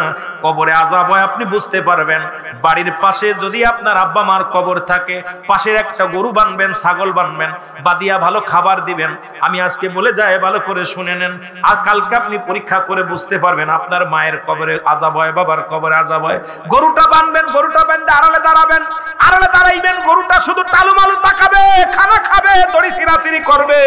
কবরে আযাব হয় আপনি বুঝতে পারবেন। বাড়ির পাশে যদি আপনার আব্বা মার কবর থাকে, পাশের একটা গরু বানবেন, ছাগল বানবেন, বাদিয়া ভালো খাবার দিবেন। আমি আজকে বলে যাই, ভালো করে শুনে নেন, আর কালকে আপনি পরীক্ষা করে বুঝতে পারবেন আপনার মায়ের কবরে আযাব হয়, বাবার কবরে আযাব হয়। গরুটা বানবেন, গরুটা বানতে আড়ালে দাঁড়াবেন, আড়ালে দাঁড়াইবেন, গরুটা শুধু টালুমালু তাকাবে, খানা খাবে, দড়ি ছিঁড়াছিঁড়ি করবে,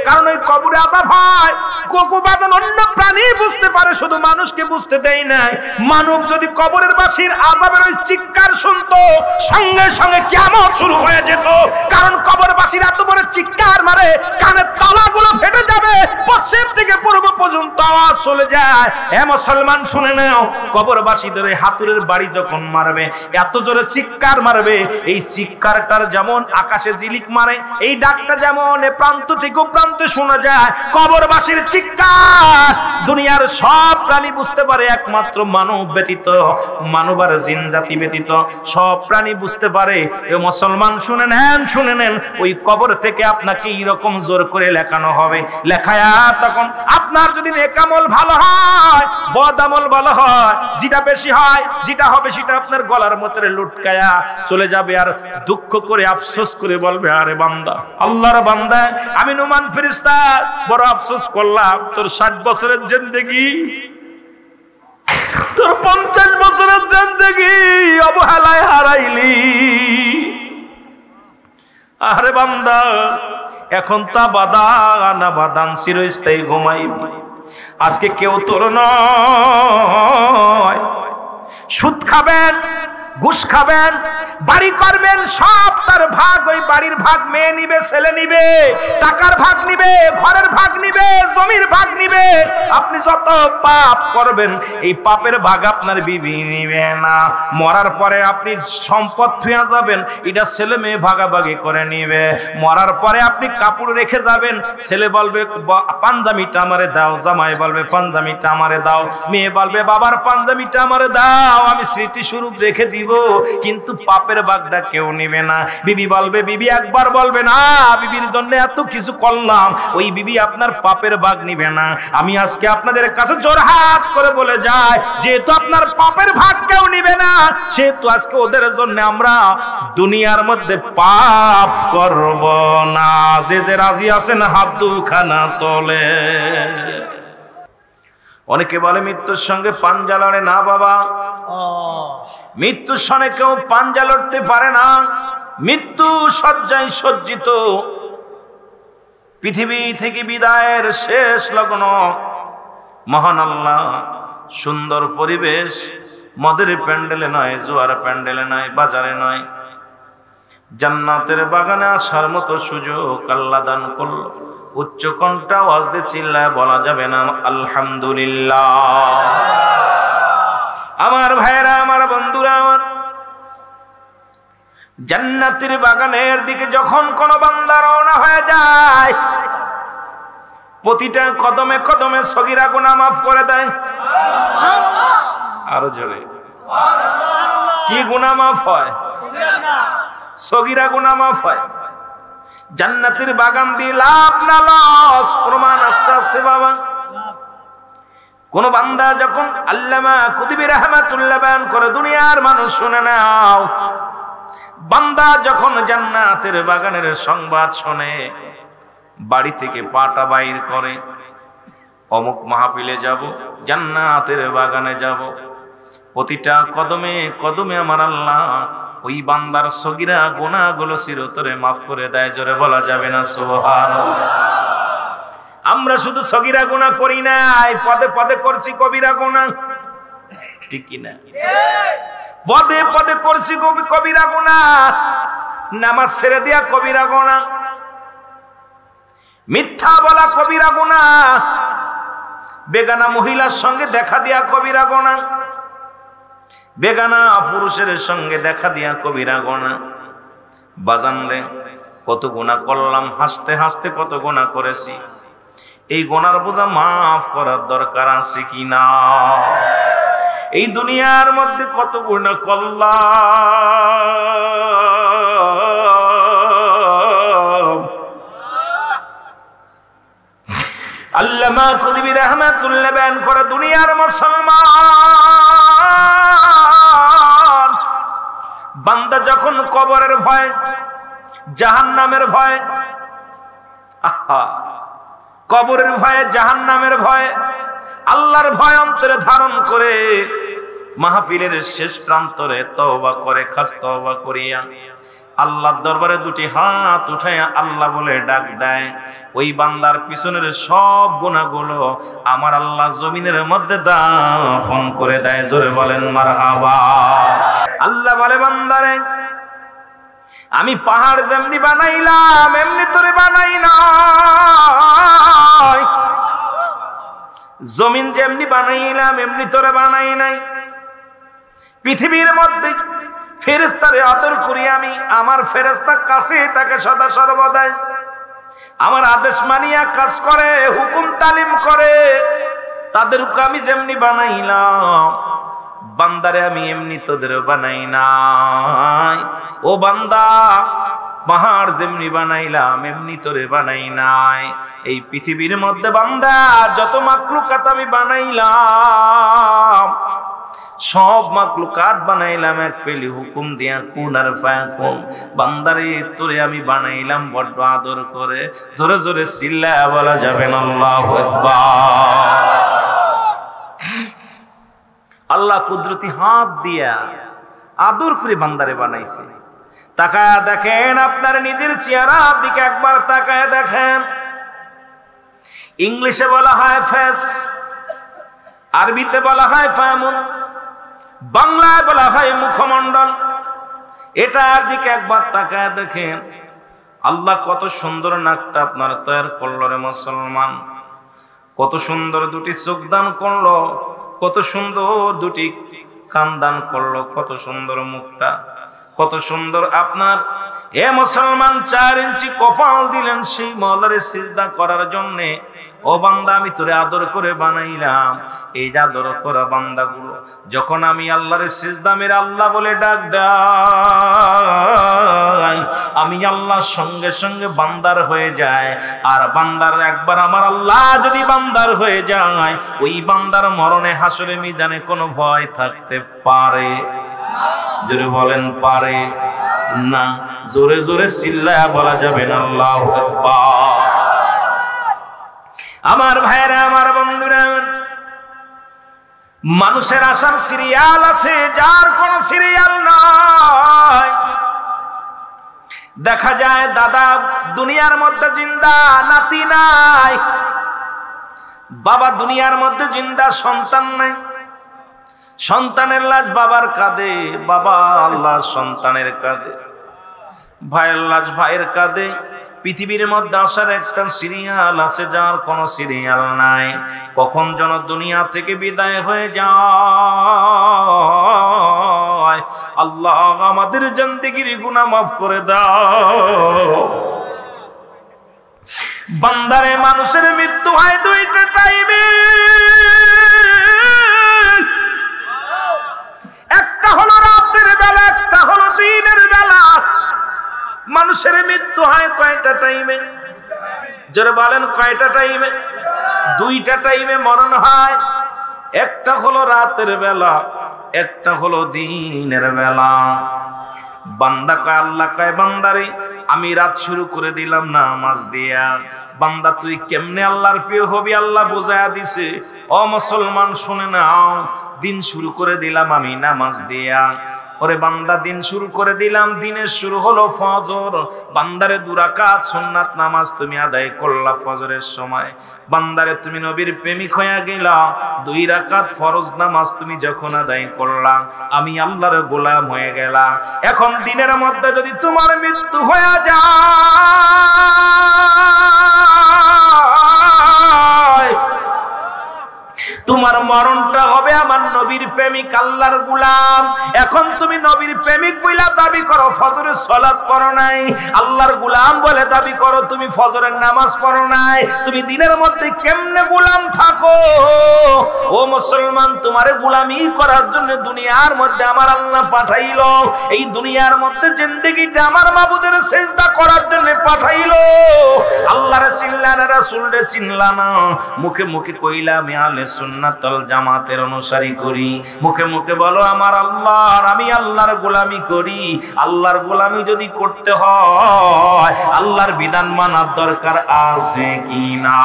কারণ ওই কবরে আযাব হয়। কোকো বাদন অন্য প্রাণী বুঝতে পারে, শুধু মানুষকে বুঝতে দেয় নাই। মানব যদি কবরের বাসীর আযাবের ওই চিৎকার শুনতো, সঙ্গে সঙ্গে কিয়ামত শুরু হয়ে যেত। কারণ কবরবাসীর এত বড় চিৎকার মারে, কানের তলাগুলো ফেটে যাবে, পশ্চিম থেকে পূর্ব পর্যন্ত আওয়াজ চলে যায়। এ মুসলমান শুনে নাও, কবরবাসীদের হাতুড়ের বাড়ি যখন মারবে, এত জোরে চিৎকার মারবে, এই চিৎকারটার যেমন আকাশে ঝিলিক মারে, এই ডাকটা যেমন এ প্রান্ত থেকে প্রান্তে শোনা যায়। কবরবাসীর চিৎকার দুনিয়ার সব প্রাণী বুঝতে পারে, একমাত্র মানব ব্যতীত, মানব আর জিন জাতি ব্যতীত সব প্রাণী বুঝতে পারে। এ মুসলমান শুনে নেন, শুনে নেন, ওই কবর থেকে আপনাকে এইরকম জোর করে লেখানো হবে। লেখায়া তখন আপনার যদি যদি নেক আমল ভালো হয়, বদ আমল ভালো হয়, যেটা বেশি হয়, যেটা হবে সেটা আপনার গলার মধ্যে লুটকায়া চলে যাবে, আর দুঃখ করে আফসোস করে বলবে, আরে বান্দা, আল্লাহর বান্দা, আমি নুমান ফেরেশতা বড় আফসোস করলাম, তোর 60 বছরের জিন্দেগি, তোর 50 বছরের জিন্দেগি অবহেলায় হারাইলি। আরে বান্দা, এখন তা বাদানা বাদান চিরস্থায়ী ঘুমাইবি। আজকে কেউ তোর নয়। সুদ খাবেন, ঘুষ খাবেন, বাড়ি করবেন, সব তার ভাগ, ওই বাড়ির ভাগ মেয়ে নিবে, ছেলে নিবে, টাকার ভাগ নিবে, ঘরের ভাগ নিবে, জমির ভাগ নিবে। আপনি যত পাপ করবেন এই পাপের ভাগ আপনার বিবি নিবে না। মরার পরে আপনি সম্পদ থুয়া যাবেন, এটা ছেলে মেয়ে ভাগাভাগি করে নিবে। মরার পরে আপনি কাপড় রেখে যাবেন, ছেলে বলবে পাঞ্জাবিটা আমারে দাও, জামাই বলবে পাঞ্জাবিটা আমারে দাও, মেয়ে বলবে বাবার পাঞ্জাবিটা আমারে দাও, আমি স্মৃতিস্বরূপ রেখে দিব, কিন্তু পাপের ভাগটা কেউ নেবে না। বিবি বলবে, বিবি একবার বলবে না, বিবির জন্য এত কিছু করলাম, ওই বিবি আপনার পাপের ভাগ নিবে না। আমি আজকে আপনাদের কাছে জোরহাত করে বলে যাই, যেহেতু আপনার পাপের ভাগ কেউ নিবে না, সেহেতু আজকে ওদের জন্য আমরা দুনিয়ার মধ্যে পাপ করব না। যে যে রাজি আছেন হাত দুখানা তোলে। অনেকে বলে মৃত্যুর সঙ্গে পাঞ্জা লড়ে না। বাবা, মৃত্যুর সঙ্গে কেউ পাঞ্জা লড়তে পারে না। মৃত্যু শয্যায় সজ্জিত, পৃথিবী থেকে বিদায়ের শেষ লগ্ন। মহান আল্লাহ সুন্দর পরিবেশ, মদের প্যান্ডেলে নয়, জোয়ার প্যান্ডেলে নয়, বাজারে নয়, জান্নাতের বাগানে আসার মতো সুযোগ আল্লাহ দান করল। উচ্চ কণ্ঠে আওয়াজ দিয়ে চিল্লায় বলা যাবে না আলহামদুলিল্লাহ। আমার ভাইরা, আমার বন্ধুরা, আমার জান্নাতের বাগানের দিকে যখন কোন বান্দা রওনা হয়ে যায়, প্রতিটা কদমে কদমে সগীরা গুনাহ মাফ করে দেয়। আরো জোরে, কি গুনাহ মাফ হয়? সগীরা গুনাহ মাফ হয়। জান্নাতের বাগান দিয়ে লাভ না লস, প্রমাণ আস্তে আস্তে বাবা। কোন বান্দা যখন আল্লামা কুতুবী রাহমাতুল্লাহ বয়ান করে, দুনিয়ার মানুষ শুনে নাও, বান্দা যখন জান্নাতের বাগানের সংবাদ শুনে, বাড়ি থেকে পাটা বাইর করে, অমুক মাহফিলে যাব, জান্নাতের বাগানে যাব, প্রতিটা কদমে কদমে আমার আল্লাহ ওই বান্দার সগীরা গুনাহগুলো চিরতরে মাফ করে দেয়। জোরে বলা যাবে না সুবহানাল্লাহ। আমরা শুধু সগীরা গুনাহ করি নাই, পদে পদে করছি কবিরা গুনাহ, ঠিক কি না? পদে পদে করছি কবিরা গুনাহ। নামাজ ছেড়ে দিয়া কবিরা গুনাহ, মিথ্যা বলা কবিরা গুনাহ, বেগানা মহিলার সঙ্গে দেখা দিয়া কবিরা গুনাহ, বেগানা পুরুষের সঙ্গে দেখা দিয়া কবিরা গুনাহ। বাজান রে, কত গুনাহ করলাম, হাসতে হাসতে কত গুনাহ করেছি। এই গুনার বোঝা মাফ করার দরকার আছে কিনা? এই দুনিয়ার মধ্যে কত গুনাহ করলাম। আল্লামা কুতুবী রাহমাতুল্লাহ বয়ান করে, দুনিয়ার মুসলমান বান্দা যখন কবরের ভয়, জাহান্নামের ভয়, আহা, কবরের ভয়ে, জাহান্নামের ভয়, আল্লাহর ভয় অন্তরে ধারণ করে মাহফিলের শেষ প্রান্তরে তওবা করে, খাস তওবা করিয়া আল্লাহর দরবারে দুটি হাত উঠাইয়া আল্লাহ বলে ডাক দেয়, ওই বান্দার পিছনের সব গুনাহগুলো আমার আল্লাহ জমিনের মধ্যে দাফন করে দেয়। জোরে বলেন মারহাবা। আল্লাহ বলে, বান্দারে, আমি পাহাড় যেমনি বানাইলাম এমনি তোরে বানাই নাই, জমিন যেমনি বানাইলাম এমনি তোরে বানাই নাই। পৃথিবীর মধ্যে ফেরেশতারে আদর করি আমি, আমার ফেরেশতা কাছে তাকে সদা সর্বদাই, আমার আদেশ মানিয়া কাজ করে, হুকুম তালিম করে, তাদেরকে আমি যেমনি বানাইলাম, বান্দারে আমি এমনি তোদের বানাই নাই। ও বান্দা, পাহাড় যেমনি বানাইলাম এমনি তোরে বানাই নাই। এই পৃথিবীর মধ্যে বান্দা যত মাখলুকাত আমি বানাইলাম সব মাখলুকাত বানাইলাম এক ফেলি হুকুম দিয়া কুন আর ফায়াকুন। বান্দারে তোরে আমি বানাইলাম বড্ড আদর করে। জোরে জোরে চিল্লায়া বলা যাবে না আল্লাহু আকবার। আল্লাহ কুদরতি হাত দিয়া আদর করে বান্দারে বানাইছে। তাকায়া দেখেন, আপনার নিজের চেহারার দিকে একবার তাকায়া দেখেন। ইংলিশে বলা হয় ফেস, আরবিতে বলা হয় ফামুন, বাংলায় বলা হয় মুখমণ্ডল। এটার দিকে একবার তাকায়া দেখেন। আল্লাহ কত সুন্দর নাকটা আপনার তৈরি করলো রে মুসলমান, কত সুন্দর দুটি চোখ দান করলো, কত সুন্দর দুটি কান দান করলো, কত সুন্দর মুখটা, কত সুন্দর আপনার এ মুসলমান 4 ইঞ্চি কপাল দিলেন সেই মওলারে সিজদা করার জন্য। ও বান্দা আমি তোরে আদর করে বানাইলাম। এই আদর করা বান্দাগুলো যখন আমি আল্লাহরে সিজদা মেরে আল্লাহ বলে ডাক দেই, আমি আল্লাহর সঙ্গে সঙ্গে বান্দার হয়ে যায়। আর বান্দার একবার আমার আল্লাহ যদি বান্দার হয়ে যায়, ওই বান্দার মরণে হাসরে মিজানে কোনো ভয় থাকতে পারে? জোরে বলেন পারে না? জোরে জোরে চিল্লায়া বলা যাবে না আল্লাহু আকবার। আমার ভাইরা, আমার বন্ধুরা, মানুষের আসার সিরিয়াল আছে, যার কোন সিরিয়াল নাই। দেখা যায় দাদা দুনিয়ার মধ্যে জিন্দা, নাতি নাই। বাবা দুনিয়ার মধ্যে জিন্দা, সন্তান নাই। সন্তানের লাশ বাবার কাঁধে, বাবা আল্লাহর সন্তানের কাঁধে, ভাইয়ের লাশ ভাইয়ের কাঁধে। পৃথিবীর মধ্যে আসার একটা সিরিয়াল আছে, যার কোনো সিরিয়াল নাই। কখন যেন দুনিয়া থেকে বিদায় হয়ে যায়। আল্লাহ আমাদের জিন্দেগির গুনাহ মাফ করে দাও। বান্দারে মানুষের মৃত্যু হয় 2টা টাইমে, একটা হলো রাতের বেলা, একটা হলো দিনের বেলা। মানুষের মৃত্যু হয় কয়টা টাইমে? জোরে বলেন কয়টা টাইমে? 2টা টাইমে মরণ হয়। একটা হলো রাতের বেলা, একটা হলো দিনের বেলা। বান্দা কয়, আল্লাহ কয় বান্দারে আমি রাত শুরু করে দিলাম নামাজ দিয়া। বান্দা তুই কেমনে আল্লাহর প্রিয় হবি? আল্লাহ বুঝায়া দিছে। ও মুসলমান শুনে নাও, দিন শুরু করে দিলাম আমি নামাজ দিয়া। ওরে বান্দা দিন শুরু করে দিলাম, দিনের শুরু হলো ফজর। বান্দারে 2 রাকাত সুন্নাত নামাজ তুমি আদায় করলা ফজরের সময়। বান্দারে তুমি নবীর প্রেমিক হয়ে গেলা। 2 রাকাত ফরজ নামাজ তুমি যখন আদায় করলা, আমি আল্লাহর গোলাম হয়ে গেলা। এখন দিনের মধ্যে যদি তোমার মৃত্যু হয়ে যায়, তোমার মরণটা হবে আমার নবীর প্রেমিক আল্লাহর গোলাম। এখন তুমি নবীর প্রেমিক বইলা দাবি করো, ফজরের সালাত পড়ো নাই। আল্লাহর গোলাম বলে দাবি করো, তুমি ফজরের নামাজ পড়ো নাই। তুমি দিনের মধ্যে কেমনে গোলাম থাকো? ও মুসলমান, তোমারে গোলামি করার জন্য দুনিয়ার মধ্যে আমার আল্লাহ পাঠাইলো। এই দুনিয়ার মধ্যে জিন্দেগিটা আমার মাবুদের সিজদা করার জন্য পাঠাইলো। আল্লাহরে চিনলা না, রাসূলরে চিনলা না। মুখে মুখে কইলা আমি আহলে সুন্নাত ওয়াল জামাতের অনুসারী করি, মুখে মুখে বলো আমার আল্লাহর, আমি আল্লাহর গোলামি করি। আল্লাহর গোলামি যদি করতে হয় আল্লাহর বিধান মানার দরকার আছে কি না?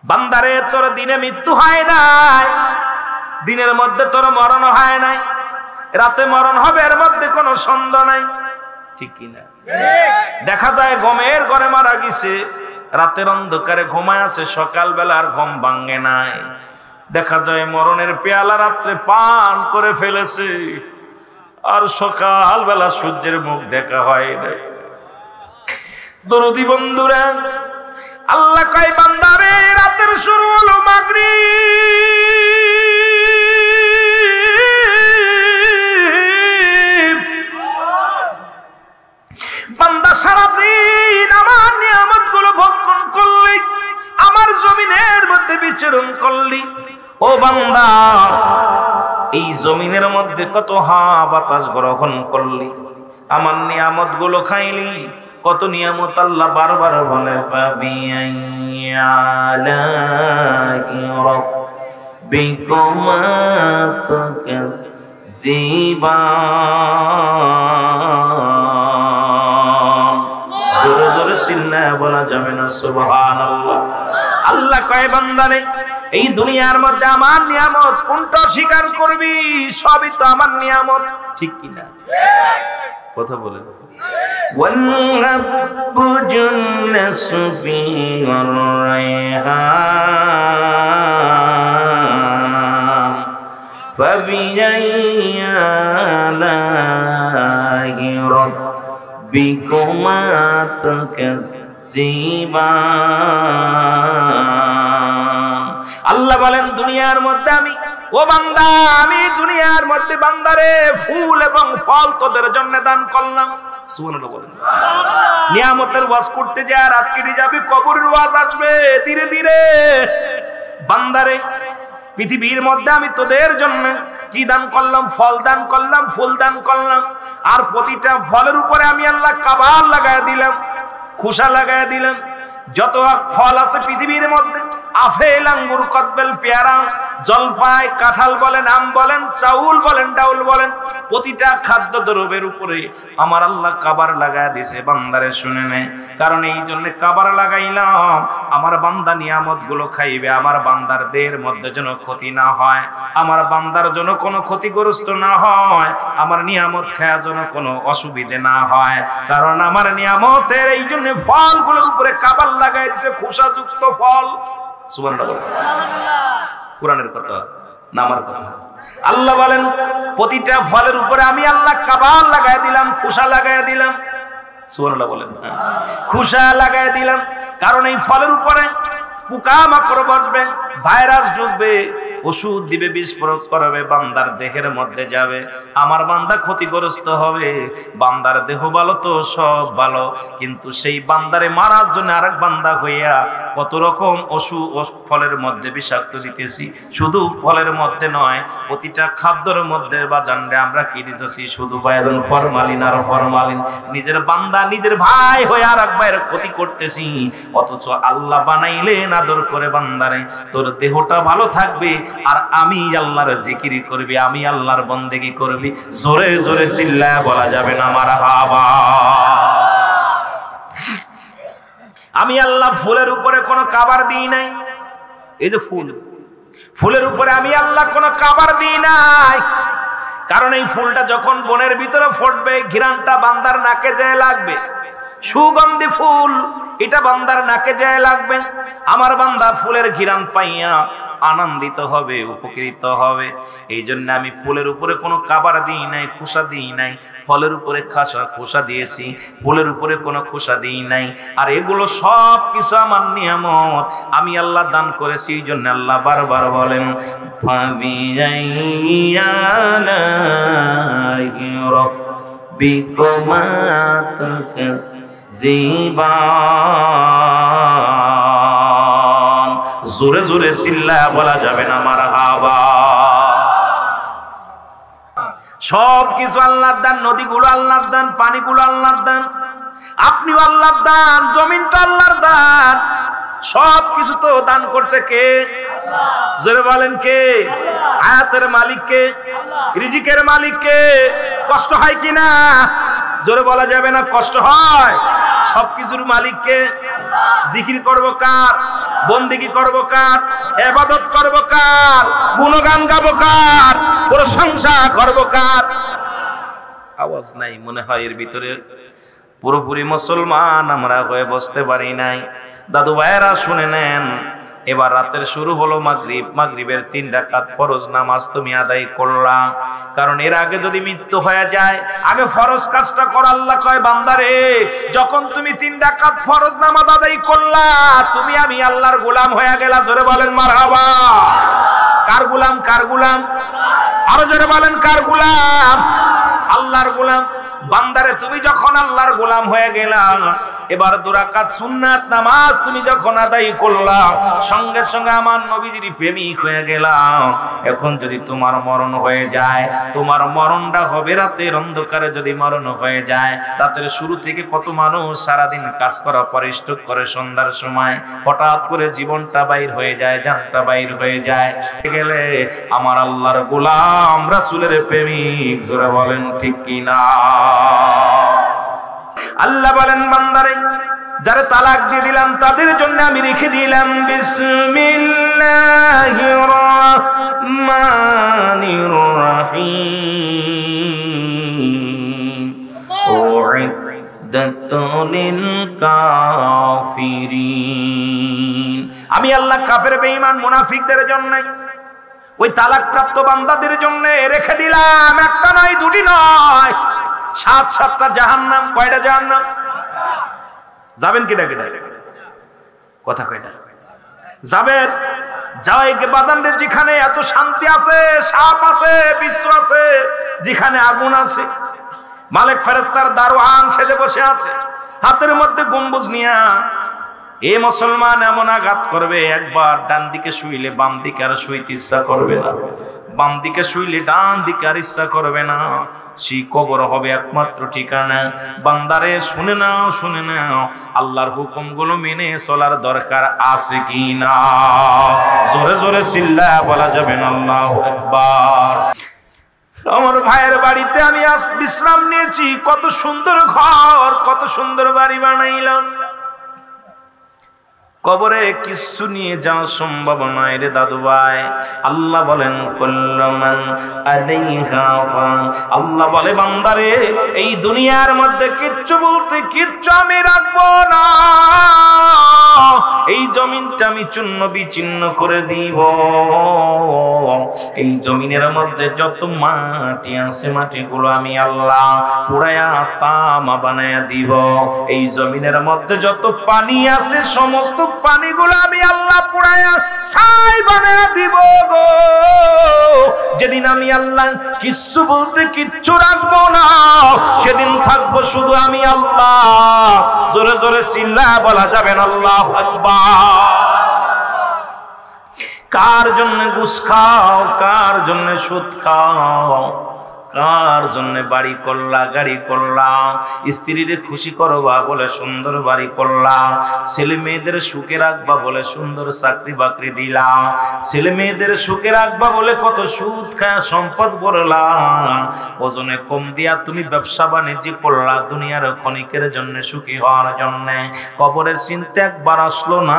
বান্দারে তোর দিনে মৃত্যু হয় নাই, দিনের মধ্যে তোর মরণ হয় নাই, রাতে মরণ হবে, এর মধ্যে কোনো সন্দেহ নাই, ঠিক কি না? দেখা যায় ঘুমের ঘরে মারা গেছে, রাতের অন্ধকারে ঘুমায় আছে, সকালবেলা আর ঘুম ভাঙে নাই। দেখা যায় মরণের পেয়ালা রাত্রে পান করে ফেলেছে, আর সকালবেলা সূর্যের মুখ দেখা হয় না। দরদি বন্ধুরা, আল্লাহ কয় বান্দারে রাতের শুরু হলো মাগরিব। বান্দা সারাদিন আমার নিয়ামত গুলো ভক্ষণ করলি, আমার জমিনের মধ্যে বিচরণ করলি। ও বান্দা এই জমিনের মধ্যে কত হাওয়া বাতাস গ্রহণ করলি, আমার নিয়ামত গুলো খাইলি, কত নিয়ামত আল্লাহ বারবার বলে ফাবিআইয়ালাইহিরব্বিকুমা তুকাজ্জিবান। জোরে জোরে চিল্লায়া বলা যাবে না সুবহানাল্লাহ। আল্লাহ কয় বান্দারে এই দুনিয়ার মধ্যে আমার নিয়ামত কোনটা স্বীকার করবি? সবই তো আমার নিয়ামত, ঠিক কিনা? কথা বলে ওয়ান্নাবু জুন্নাসু ফিহির রায়হান ফাবিআইয়ালাইহি রাব্বিকুমা তুকাজ্জিবান। আল্লাহ বলেন দুনিয়ার মধ্যে আমি, ও বান্দা, আমি দুনিয়ার মধ্যে বান্দারে ফুল এবং ফল তোদের জন্য দান করলাম। সুবহানাল্লাহ বলেন। নিয়ামতের ওয়াজ করতে যায়, রাত কেটে যাবে, কবরের ওয়াজ আসবে ধীরে ধীরে। বান্দারে পৃথিবীর মধ্যে আমি তোদের জন্য কি দান করলাম? ফল দান করলাম, ফুল দান করলাম। আর প্রতিটা ফলের উপরে আমি আল্লাহ কাবার লাগায় দিলাম, খোসা লাগায় দিলাম। যত ফল আছে পৃথিবীর মধ্যে, আপেল, আঙ্গুর, কদবেল, পেয়ারা, জলপাই, কাঁঠাল বলেন, আম বলেন, চাউল বলেন, ডাউল বলেন, প্রতিটা খাদ্য দ্রব্যের উপরে আমার আল্লাহ কাবার লাগায় দিছে। বান্দারে শুনে নেয়, কারণ এই জন্য কাবার লাগাইলাম, আমার বান্দা নিয়ামত গুলো খাইবে, আমার বান্দার দেহের মধ্যে যেন ক্ষতি না হয়, আমার বান্দার জন্য কোনো ক্ষতিগ্রস্ত না হয়, আমার নিয়ামত খাওয়া যেন কোনো অসুবিধে না হয়। কারণ আমার নিয়ামতের এই জন্য ফলগুলোর উপরে কাবার লাগাই দিছে, খোসাযুক্ত ফল। সুবহানাল্লাহ। কোরআনের কথা না আমার কথা। আল্লাহ বলেন প্রতিটা ফলের উপরে আমি আল্লাহ কাবার লাগাই দিলাম, খোসা লাগাই দিলাম। সুবহানাল্লাহ বলেন। খোসা লাগাই দিলাম, কারণ এই ফলের উপরে পোকামাকড় বসবে, ভাইরাস ঢুকবে, ওষুধ দিবে, বিষ প্রয়োগ করবে, বান্দার দেহের মধ্যে যাবে, আমার বান্দা ক্ষতিগ্রস্ত হবে। বান্দার দেহ ভালো তো সব ভালো, কিন্তু সেই বান্দারে মারার জন্য আরেক বান্দা হইয়া কত রকম ওষুধ ফলের মধ্যে বিষাক্ত দিতেছি। শুধু ফলের মধ্যে নয়, প্রতিটা খাদ্যের মধ্যে বা জানলে আমরা কি দিতেছি? শুধু বাইরন ফরমালিন আর ফরমালিন। নিজের বান্দা নিজের ভাই হয়ে আর এক ভাইয়ের ক্ষতি করতেছি। অথচ আল্লাহ বানাইলেন আদর করে বান্দারে, তোর দেহটা ভালো থাকবে আর আমি আল্লাহর জিকির করবি, আমি আল্লাহর বন্দেগী করবি। জোরে জোরে চিল্লায়া বলা যাবে না মারহাবা। আমি আল্লাহ ফুলের উপরে কোনো কাবার দিই নাই। এই যে ফুল, ফুলের উপরে আমি আল্লাহ কোনো কাবার দিই নাই, কারণ এই ফুলটা যখন বনের ভিতরে ফুটবে, ঘ্রাণটা বান্দার নাকে যায় লাগবে। সুগন্ধি ফুল, এটা বান্দার নাকে যায় লাগবে। আমার বান্দা ফুলের ঘ্রাণ পাইয়া আনন্দিত হবে, উপকৃত হবে। এই জন্য আমি ফুলের উপরে কোনো কাবার দিই নাই, খোসা দিই নাই। ফলের উপরে খোসা দিয়েছি, ফুলের উপরে কোনো খোসা দিই নাই। আর এগুলো সব কিছু আমার নিয়ামত, আমি আল্লাহ দান করেছি। এই জন্য আল্লাহ বারবার বলেন ফাবিআইয়ালাইহি রাব্বিকুমা তুকাজ্জিবান। জোরে জোরে চিল্লায়া বলা যাবে না মারহাবা। সব কিছু আল্লাহর দান, নদীগুলো আল্লাহর দান, পানিগুলো আল্লাহর দান, আপনিও আল্লাহর দান, জমিনটা আল্লাহর দান। সব কিছু তো দান করছে কে? জোরে বলেন কে? হায়াতের মালিক কে? রিজিকের মালিক কে? কষ্ট হয় কিনা? জোরে বলা যাবে না কষ্ট হয়। সবকিছুর মালিক কে? জিকির করব কার? বন্দেগী করব কার? ইবাদত করব কার? গুণগান গাব কার? প্রশংসা করব কার? আওয়াজ নাই মনে হয় এর ভিতরে। পুরোপুরি মুসলমান আমরা হয়ে বসতে পারি নাই। দাদু ভাইয়েরা শুনে নেন, এবার রাতের শুরু হলো মাগরিব। মাগরিবের 3 রাকাত ফরজ নামাজ তুমি আদায় করলা, কারণ এর আগে যদি মৃত্যু হয়ে যায়, আগে ফরজ কাজটা কর। আল্লাহ কয় বান্দারে, যখন তুমি 3 রাকাত ফরজ নামাজ আদায় করলা, তুমি আমি আল্লাহর গোলাম হয়ে গেলা। জোরে বলেন মারহাবা। কার গোলাম? কার গোলাম? আরো জোরে বলেন কার গোলাম? আল্লাহর গোলাম। বান্দারে তুমি যখন আল্লাহর গোলাম হয়ে গেলা, এবার 2 রাকাত সুন্নাত নামাজ তুমি যখন আদায় করলা, সঙ্গে সঙ্গে আমার নবীজির প্রেমিক হয়ে গেলাম। এখন যদি তোমার মরণ হয়ে যায়, তোমার মরণটা হবে রাতের অন্ধকারে। যদি মরণ হয়ে যায়, রাতের শুরু থেকে কত মানুষ সারাদিন কাজ করা পরিশ্রম করে, সন্ধ্যার সময় হঠাৎ করে জীবনটা বাইর হয়ে যায়, জানটা বাইর হয়ে যায়। গেলে আমার আল্লাহর গোলাম রাসূলের প্রেমিক, জোরে বলেন ঠিক কিনা? আল্লাহ বলেন, বান্দারে যারা তালাক দিয়ে দিলাম তাদের জন্য আমি রেখে দিলাম বিসমিল্লাহির রহমানির রহিম উইদ্দাতুল কাফিরিন। আমি আল্লাহ কাফের বেঈমান মুনাফিকদের জন্য, ওই তালাক প্রাপ্ত বান্দাদের জন্য রেখে দিলাম একটা নয়, দুটি নয়, 7-7টা জাহান্নাম। কয়টা জাহান্নাম? যাবেন কিনা কিনা কথা কয়টা যাবেন? যাওয়াই বাদানের যেখানে এত শান্তি আছে, সাপ আছে, বিচ্ছু আছে, যেখানে আগুন আছে, মালিক ফেরেশতার দারোয়ান সেজে বসে আছে, হাতের মধ্যে গম্বুজ নিয়া। এ মুসলমান এমন আঘাত করবে, একবার ডান দিকে শুইলে বাম দিকে আর শুইতে ইচ্ছা করবে না, বাম দিকে শুইলে ডান দিকে আর ইচ্ছা করবে না। সেই কবর হবে একমাত্র ঠিকানা। বান্দারে শুনে নাও, শুনে নাও, আল্লাহর হুকুমগুলো মেনে চলার দরকার আছে কি না? জোরে জোরে চিল্লায়া বলা যাবে না আল্লাহু আকবার। আমার ভাইয়ের বাড়িতে আমি আজ বিশ্রাম নিয়েছি। কত সুন্দর ঘর, কত সুন্দর বাড়ি বানাইলাম। কবরে কিছু নিয়ে যাওয়া সম্ভব নয় রে দাদু ভাই। আল্লাহ বলেন কুল্লু মান আলাইহা ফান। আল্লাহ বলে, বান্দারে এই দুনিয়ার মধ্যে কিচ্ছু বলতে কিচ্ছু আমি রাখবো না। এই জমিনটা আমি চূর্ণ বিচূর্ণ করে দিব। এই জমিনের মধ্যে যত মাটি আছে, মাটিগুলো আমি আল্লাহ পুরায়া তামা বানায়া দিব। এই জমিনের মধ্যে যত পানি আছে, সমস্ত পানিগুলো আমি আল্লাহ পুরায়া ছাই বানায়া দিব গো। যেদিন আমি আল্লাহ কিচ্ছু বলতে কিচ্ছু রাখবো না, সেদিন থাকবো শুধু আমি আল্লাহ। জোরে জোরে চিল্লায়া বলা যাবে না আল্লাহু আকবার। কার জন্য ঘুষ খাও, কার জন্য সুদ খাও, কার জন্য বাড়ি করলা, গাড়ি করলা, স্ত্রীরে খুশি করবা বলে সুন্দর বাড়ি করলা, ছেলে মেয়েদের সুখে রাখবা বলে সুন্দর চাকরি বাকরি দিলা, ছেলে মেয়েদের সুখে রাখবা বলে কত সুদ খায় সম্পদ করলা, ওজনে কম দিয়া তুমি ব্যবসা বাণিজ্য করলা দুনিয়ার ক্ষণিকের জন্য সুখী হওয়ার জন্য। কবরের চিন্তা একবার আসলো না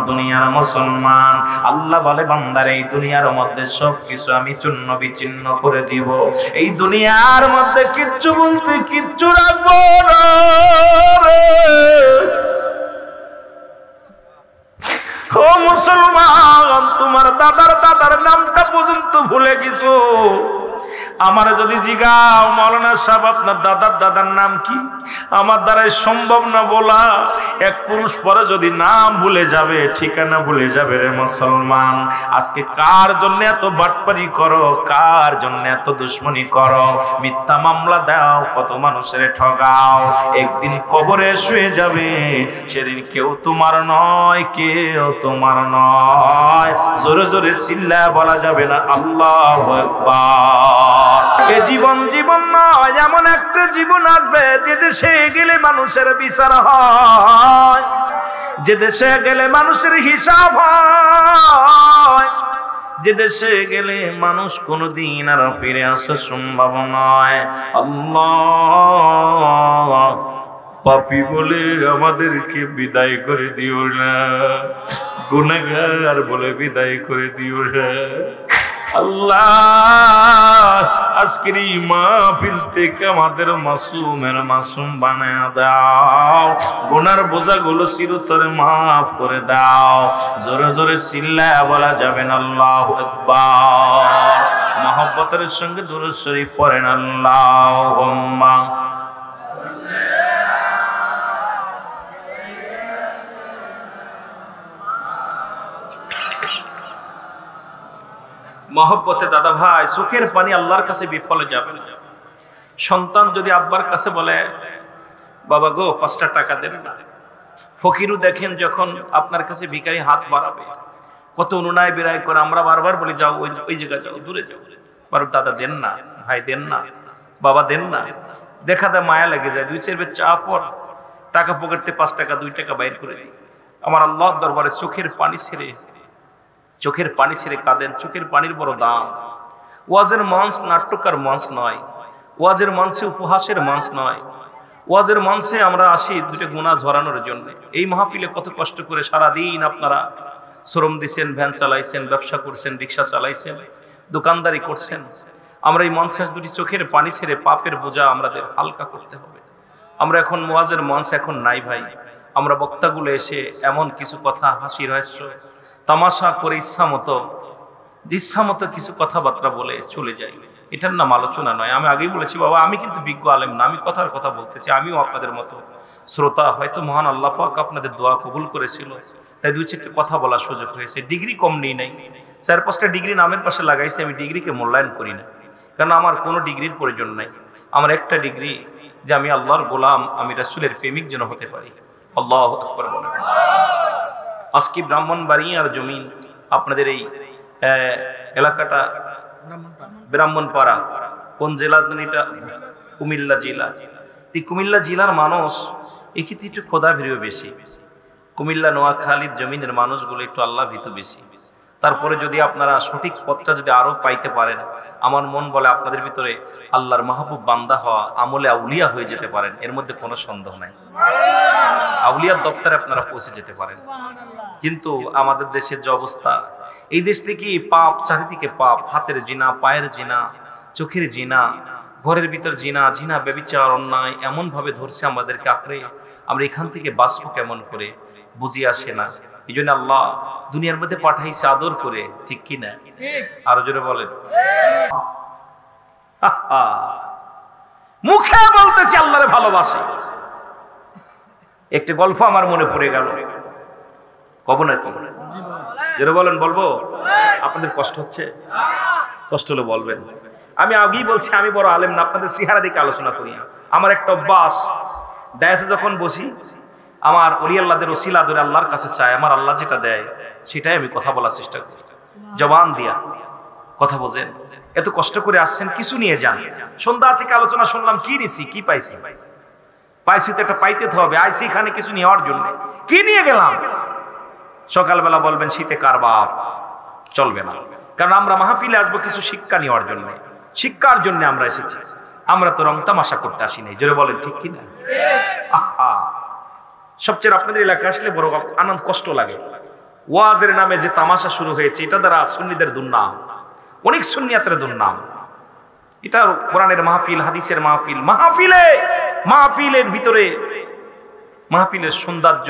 দুনিয়ার মুসলমান। আল্লাহ বলে, বান্দারে এই দুনিয়ার মধ্যে সব কিছু আমি চূর্ণ বিচূর্ণ করে দিব। এই দুনিয়ার মধ্যে কিচ্ছু বলতে কিচ্ছু রাখবো না। ও মুসলমান, তোমার দাদার দাদার নামটা পর্যন্ত ভুলে গেছো। আমার যদি জিগাও, মাওলানা সাহেব আপনার দাদার দাদার নাম কি, আমার দ্বারাই সম্ভব না বলা। এক পুরুষ পরে যদি নাম ভুলে যাবে, ঠিকানা ভুলে যাবে রে মুসলমান। আজকে কার জন্য এত বাটপারি করো, কার জন্য এত দুশ্মনী করো, মিথ্যা মামলা দাও, কত মানুষের ঠগাও। একদিন কবরে শুয়ে যাবে, সেদিন কেউ তোমার নয়, কেউ তোমার নয়। জোরে জোরে চিল্লায়া বলা যাবে না আল্লাহু আকবার। এ জীবন জীবন নয়, এমন একটা জীবন আসবে যে দেশে গেলে মানুষের বিচার হয়, যে দেশে গেলে মানুষের হিসাব হয়, যে দেশে গেলে মানুষ কোনদিন আর ফিরে আসা সম্ভব নয়। আল্লাহ, পাপী বলে আমাদেরকে বিদায় করে দিও না, গুনাহগার বলে বিদায় করে দিও না। আল্লাহ, আজকের এই মাহফিল থেকে আমাদের মাসুমের মাসুম বানায়া দাও, গুনার বোঝাগুলো চিরতরে মাফ করে দাও। জোরে জোরে চিল্লায়া বলা যাবে না আল্লাহু আকবার। মহব্বতের সঙ্গে দুরূদ শরীফ পড়েন আল্লাহুম্মা। মহব্বতে দাদা ভাই, চোখের পানি আল্লাহর কাছে বিফলে যাবে না। সন্তান যদি আব্বার কাছে বলে, বাবা গো 5টা টাকা দেন না, ফকিরও দেখেন যখন আপনার কাছে ভিখারি হাত বাড়াবে কত অনুনয় বিনয় করে, আমরা বারবার বলি যাও ওই জায়গায় যাও, দূরে যাও, বারো দাদা দেন না, ভাই দেন না, বাবা দেন না, দেখা দেয় মায়া লেগে যায়, 2-4 বের চা পর টাকা পকেটে 5 টাকা 2 টাকা বাইর করে দিই। আমার আল্লাহর দরবারে চোখের পানি ছেড়ে কাঁদেন। চোখের পানির বড় দাম। ওয়াজের মঞ্চ নাট্যকার মঞ্চ নয়, ওয়াজের মঞ্চে উপহাসের মঞ্চ নয়, ওয়াজের মঞ্চে আমরা আসি দুটো গুনাহ ঝরানোর জন্য। এই মাহফিলে কত কষ্ট করে সারাদিন আপনারা শ্রম দিচ্ছেন, ভ্যান চালাইছেন, ব্যবসা করছেন, রিক্সা চালাইছেন, দোকানদারি করছেন। আমরা এই মঞ্চে দুটি চোখের পানি ছেড়ে পাপের বোঝা আমাদের হালকা করতে হবে। আমরা এখন ওয়াজের মঞ্চ এখন নাই ভাই। আমরা বক্তাগুলো এসে এমন কিছু কথা হাসি রহস্য তামাশা করে ইচ্ছা মতো কিছু কথাবার্তা বলে চলে যাই। এটার নাম আলোচনা নয়। আমি আগেই বলেছি বাবা, আমি কিন্তু বিজ্ঞ আলেম না, আমি কথার কথা বলতেছি। আমিও আপনাদের মতো শ্রোতা। হয়তো মহান আল্লাহ পাক আপনাদের দোয়া কবুল করেছিল, তাই 2-4টা কথা বলার সুযোগ হয়েছে। ডিগ্রি কম নেই নাই, 4-5টা ডিগ্রি নামের পাশে লাগাইছি। আমি ডিগ্রিকে মূল্যায়ন করি না, কারণ আমার কোনো ডিগ্রির প্রয়োজন নাই। আমার একটা ডিগ্রি যে আমি আল্লাহর গোলাম, আমি রাসূলের প্রেমিক যেন হতে পারি। আল্লাহু আকবার বলেন। আজকে ব্রাহ্মণবাড়িয়ার জমিন, আপনাদের এই এলাকাটা ব্রাহ্মণপাড়া, কোন জেলা? এটা কুমিল্লা জেলা। এই কুমিল্লা জেলার মানুষ এক্ষেত্রে একটু খোদা ভীরু বেশি। কুমিল্লা নোয়াখালীর জমিনের মানুষগুলো একটু আল্লাহ ভীতু বেশি। তারপরে যদি আপনারা সঠিক পথটা যদি আরো পাইতে পারেন, আমার মন বলে আপনাদের ভিতরে আল্লাহর মাহবুব বান্দা হওয়া, আমলে আউলিয়া হয়ে যেতে পারেন। এর মধ্যে কোনো সন্দেহ নাই। আউলিয়ার দপ্তরে আপনারা পৌঁছে যেতে পারেন। কিন্তু আমাদের দেশের যে অবস্থা, এই দেশ থেকে পাপ, চারিদিকে পাপ, হাতের জিনা, পায়ের জিনা, চোখের জিনা, ঘরের ভিতর জিনা, ব্যভিচার, অন্যায় এমন ভাবে ধরছে আমাদেরকে আঁকড়ে। আমরা এখান থেকে বাঁচবো কেমন করে বুঝি আসে না। এই জন্য আল্লাহ দুনিয়ার মধ্যে পাঠাইছে আদর করে, ঠিক কি না? আরো জোরে বলেন। মুখে বলতেছি আল্লাহরে ভালোবাসি। একটি গল্প আমার মনে পড়ে গেল, কব না কি? জোরে বলেন। বলবো? আপনাদের কষ্ট হচ্ছে? কষ্ট হলে বলবেন। আমি আগেই বলছি আমি বড় আলেম না, আপনাদের চেহারা দিকে আলোচনা করি। আমার একটা অভ্যাস, ডায়াসে যখন বসি আমার ওলি আল্লাহদের ওসিলা ধরে আল্লাহর কাছে চাই। আমার আল্লাহ যেটা দেয় সেটাই আমি কথা বলার চেষ্টা করি, জবান দিয়া কথা বোঝেন। এত কষ্ট করে আসছেন, কিছু নিয়ে যান। সন্ধ্যা থেকে আলোচনা শুনলাম, কি নিছি, কি পাইছি? পাইছি তো একটা পাইতে তো হবে। আইসি এখানে কিছু নেওয়ার জন্য, কি নিয়ে গেলাম? সকালবেলা বলবেন শীতে কার বাপ, চলবে না। কারণ আমরা মাহফিলে আসবো কিছু শিক্ষা নেওয়ার জন্য, শিক্ষার জন্য আমরা এসেছি। আমরা তো রং তামাশা করতে আসি নাই। জোরে বলেন, ঠিক কিনা? আহা, সবচেয়ে আপনাদের এলাকা আসলে বড় আনন্দ কষ্ট লাগে। ওয়াজের নামে যে তামাশা শুরু হয়েছে, এটা দ্বারা সুন্নিদের দুর্নাম, অনেক সুন্নিয়াতের দুর্নাম। এটা কোরআনের মাহফিল, হাদিসের মাহফিল। মাহফিলের ভিতরে মাহফিলের সৌন্দর্য,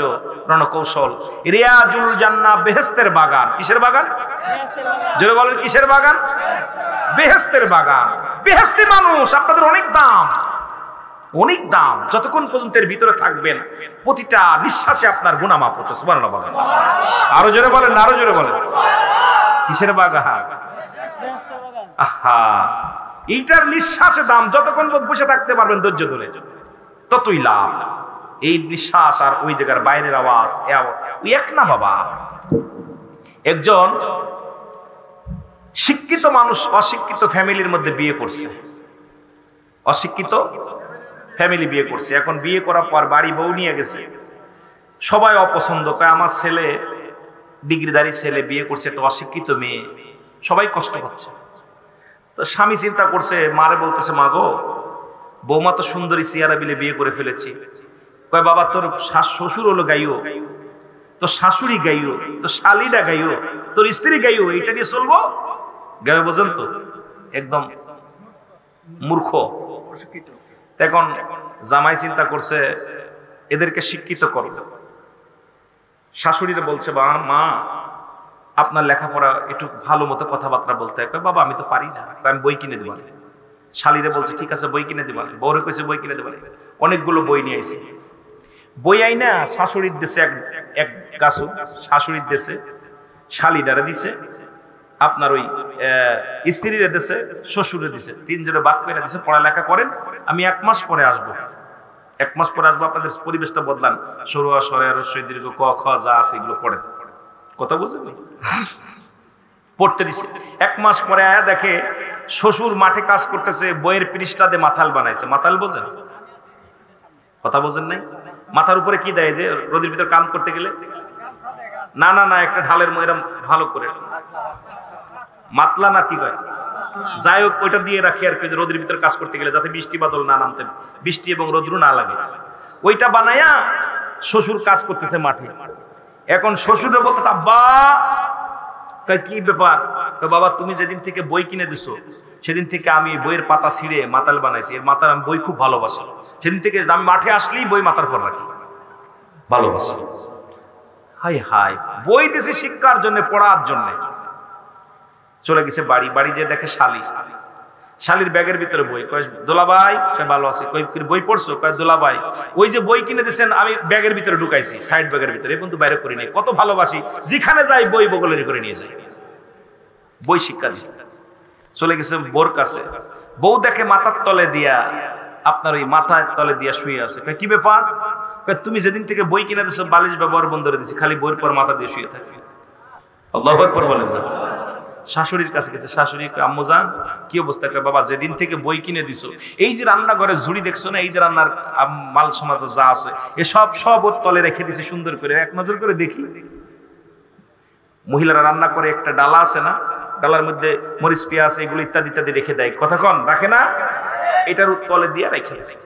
রণকৌশল, রিয়াজুল জান্নাহ, বেহেশতের বাগান। কিসের বাগান? জোরে বলেন, কিসের বাগান? বেহেশতের বাগান। বেহেশতি মানুষ, আপনাদের অনেক দাম, অনেক দাম। যতক্ষণ পর্যন্ত এর ভিতরে থাকবেন, প্রতিটা নিঃশ্বাসে আপনার গুনাহ মাফ হচ্ছে। সুবহানাল্লাহ বলেন। আরো জোরে বলেন, আরো জোরে বলেন। কিসের বাগান? আহা, এইটার নিঃশ্বাসে দাম। যতক্ষণ বসে থাকতে পারবেন ধৈর্য ধরে, ততই লাভ। এই নিঃশ্বাস আর ওই জায়গার বাইরের আওয়াজ ওই এক না বাবা। একজন শিক্ষিত মানুষ অশিক্ষিত ফ্যামিলির মধ্যে বিয়ে করছে, অশিক্ষিত ফ্যামিলি বিয়ে করছে। এখন বিয়ে করার পর বাড়ি বউ নিয়ে গেছে, সবাই অপছন্দ করে। আমার ছেলে ডিগ্রিধারী ছেলে বিয়ে করছে একটা অশিক্ষিত মেয়ে, সবাই কষ্ট হচ্ছে। তো স্বামী চিন্তা করছে, মারে বলতেছে, মা গো, বৌমা তো সুন্দরী চেহারা বিলে বিয়ে করে ফেলেছি। কয় বাবা, তোর শ্বশুর হলো গাইও, তোর শাশুড়ি গাইও, তোর শালিরা গাইও, তোর স্ত্রী গাইও, এটা নিয়ে চলবো? গাইও বোঝেন তো, একদম মূর্খ। এখন জামাই চিন্তা করছে এদেরকে শিক্ষিত করো। শাশুড়িরা বলছে, মা আপনার লেখাপড়া একটু ভালো মতো কথাবার্তা বলতে হয়। বাবা আমি তো পারি না, আমি বই কিনে দেব। শালিরে বলছে ঠিক আছে বই কিনে দেব। বউরে কইছে বই কিনে দেব। অনেকগুলো বই নিয়ে আইছে। বই আই না শাশুড়ির দেশে এক গাছু, শাশুড়ির দেশে শালিদারে দিছে, আপনার ওই স্ত্রীর দেশে শ্বশুরের দিছে, তিনজনে বাক করে দিছে, পড়ালেখা করেন, আমি 1 মাস পরে আসবো। 1 মাস পরে আসবো, আপনাদের পরিবেশটা বদলান, সরু সরে রস্বই দীর্ঘ ক খ যা আছে এগুলো পড়েন, কথা বুঝছেন? পড়তে দিছে। 1 মাস পরে আয়া দেখে শ্বশুর মাঠে কাজ করতেছে, বইয়ের পৃষ্ঠা দিয়ে মাথাল বানাইছে। মাথাল বোঝেন? কথা বোঝেন নাই? মাথার উপরে কি দেয় যে রোদের ভিতর কাম করতে গেলে? না না না, একটা ঢালের ময়রা ভালো করে মাতলা না কি কয়, যাই হোক ওইটা দিয়ে রাখি আর কি, রোদের ভিতর কাজ করতে গেলে যাতে বৃষ্টি বাদল না নামতে, বৃষ্টি এবং রোদ্র না লাগে, ওইটা বানায়া শ্বশুর কাজ করতেছে মাঠে। এখন শ্বশুরে বলতে, আব্বা কি ব্যাপার? বাবা তুমি যেদিন থেকে বই কিনে দিছো সেদিন থেকে আমি বইয়ের পাতা ছিঁড়ে মাতাল বানাইছি, এর মাথার আমি বই খুব ভালোবাসি, সেদিন থেকে আমি মাঠে আসলেই বই মাথার পর রাখি, ভালোবাসি। হাই হাই, বই দিছি শিক্ষার জন্য, পড়ার জন্য। চলে গেছে বাড়ি, বাড়ি যে দেখে শালি, শালির ব্যাগের ভিতরে বই। কয় দোলাভাই, ভালো আছে? কই বই পড়ছো? কয় দোলাভাই ওই যে বই কিনে দিয়েছেন আমি ব্যাগের ভিতরে ঢুকাইছি, সাইড ব্যাগের ভিতরে, কিন্তু বাইরে করে নিয়ে কত ভালোবাসি, যেখানে যাই বই বগলের করে নিয়ে যাই, বই শিক্ষা দিচ্ছে। চলে গেছে বোর কাছে, বউ দেখে মাথার তলে দিয়া, আপনার ওই মাথার তলে দিয়া শুয়ে আছে। কয় কি ব্যাপার? কয় তুমি যেদিন থেকে বই কিনে দিছো বালিশ ব্যবহার বন্ধ করে দিছি, খালি বইয়ের পর মাথা দিয়ে শুয়ে থাকবি। আল্লাহু আকবার বলেন না। শাশুড়ির কাছে গেছে, শাশুড়ি আম্মু জান কি অবস্থা? কয় বাবা যেদিন থেকে বই কিনে দিছো, এই যে রান্নাঘরে ঝুড়ি দেখছো না, এই যে রান্নার মাল সমাজ যা আছে এসব সব ওর তলে রেখে দিছে সুন্দর করে, এক নজর করে দেখি। মহিলারা রান্না করে একটা ডালা আছে না, ডালার মধ্যে মরিচ পেঁয়াজ এগুলো ইত্যাদি ইত্যাদি রেখে দেয়, কতক্ষণ রাখে না, এটার তলে দিয়ে রেখে দিয়েছে।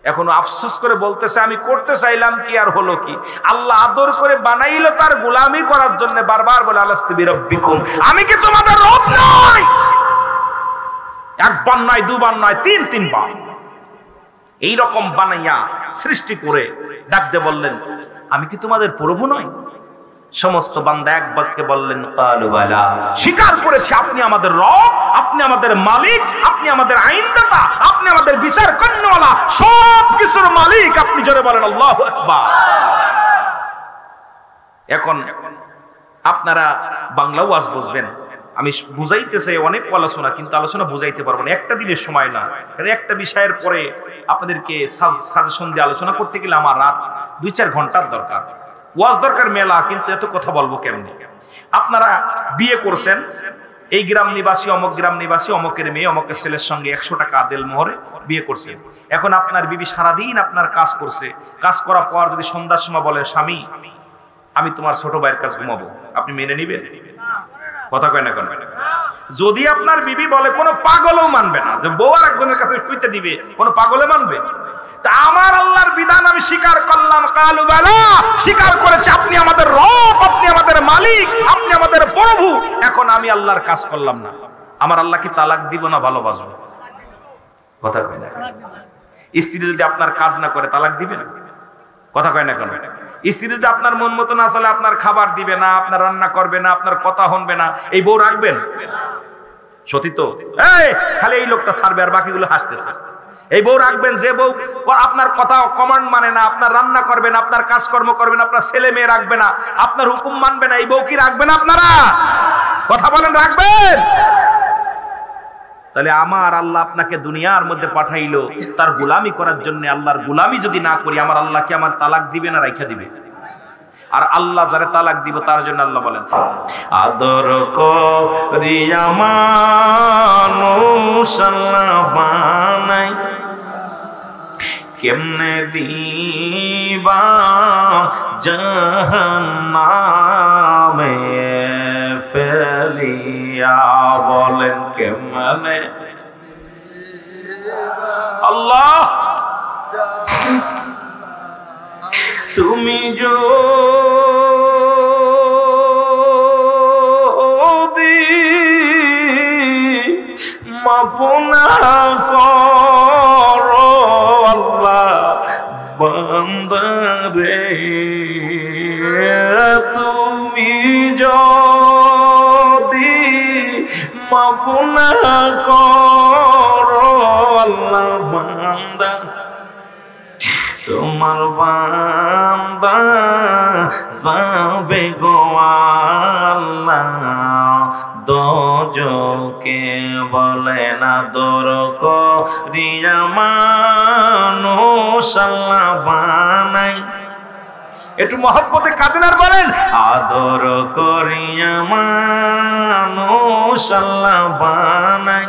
এখনো আফসোস করে বলতেছে আমি করতে চাইলাম কি আর হলো কি, আল্লাহ আদর করে বানাইলো তার গোলামি করার জন্য, বারবার বলে আলাস্তু বিরাব্বিকুম, আমি কি তোমাদের রব নই? একবার নয়, দুবার নয়, তিনবার এইরকম বানাইয়া সৃষ্টি করে ডাক দিয়ে বললেন আমি কি তোমাদের প্রভু নই? সমস্ত বান্দা এক বাক্যে বললেন ক্বালু বালা, স্বীকার করেছে আপনি আমাদের রব, আপনি আমাদের মালিক, আপনি আমাদের আইনদাতা, আপনি আমাদের বিচার করনেওয়ালা, সব কিছুর মালিক আপনি। জোরে বলেন আল্লাহু আকবার। এখন আপনারা বাংলা ওয়াজ বুঝবেন, আমি বুঝাইতে চাই অনেক আলোচনা, কিন্তু আলোচনা বুঝাইতে পারবো না, একটা দিনের সময় না, কারণ একটা বিষয়ের পরে আপনাদেরকে সাজেশন দিয়ে আলোচনা করতে গেলে আমার রাত 2-4 ঘন্টার দরকার, ওয়াজ দরকার মেলা, কিন্তু এত কথা বলবো কেমনি? আপনারা বিয়ে করছেন, এই গ্রাম নিবাসী অমুক গ্রাম নিবাসী অমুকের মেয়ে অমুকের ছেলের সঙ্গে 100 টাকা আদেল মোহরে বিয়ে করছেন। এখন আপনার বিবি সারাদিন আপনার কাজ করছে, কাজ করার পর যদি সন্ধ্যার সময় বলে স্বামী আমি তোমার ছোট ভাইয়ের কাছে ঘুমাবো, আপনি মেনে নিবেন? কথা কয় না কেন? যদি আপনার বিবি বলে, কোনো পাগলও মানবে না যে বউ আর একজনের কাছে কইতে দিবে, কোনো পাগলে মানবে? তা আমার আল্লাহর বিধান আমি স্বীকার করলাম, কালু বালা, স্বীকার করেছে আপনি আমাদের রব, আপনি আমাদের মালিক, আপনি আমাদের প্রভু। এখন আমি আল্লাহর কাজ করলাম না, আমার আল্লাহ কি তালাক দিব না ভালোবাসবো? কথা কয় না? স্ত্রী যদি আপনার কাজ না করে তালাক দিবে না? কথা কয় না কেন? স্ত্রী যদি আপনার মন মতো না চলে, আপনার খাবার দিবে না, আপনার রান্না করবে না, আপনার কথা শুনবে না, এই বউ রাখবেন? সত্যি তো? খালি এই লোকটা ছাড়বে আর বাকিগুলো হাসতেছে। এই বউ রাখবেন যে বউ আপনার কথা কমান্ড মানে না, আপনার রান্না করবে না, আপনার কাজকর্ম করবে না, আপনার ছেলে মেয়ে রাখবে না, আপনার হুকুম মানবে না, এই বউ কি রাখবেন আপনারা? কথা বলেন, রাখবেন? তাহলে আমার আল্লাহ আপনাকে দুনিয়ার মধ্যে পাঠাইলো তার গোলামি করার জন্য। আল্লাহর গোলামি যদি না করি, আমার আল্লাহ কি আমার তালাক দিবে না রাইখা দিবে? আর আল্লাহ যারা তালাক দিব তার জন্য আল্লাহ বলেন আদর করিয়া মানুষ আল্লাহ বানাই, কেমনে দিবা জাহান্নামে ফেলিয়া, বলেন কেমনে? আল্লাহ তুমি যদি মাফ না করো আল্লাহ বান্দারে, তুমি যদি মাফ না করো আল্লাহ বান্দা, তোমার বান্দা যাবে গো আল্লাহ দোজকে বলে না দর করিয়া মানুষ আল্লাহ বানাই। একটু মহব্বতে কাঁদেন আর বলেন আদর করিয়া মানুষ আল্লাহ বানাই।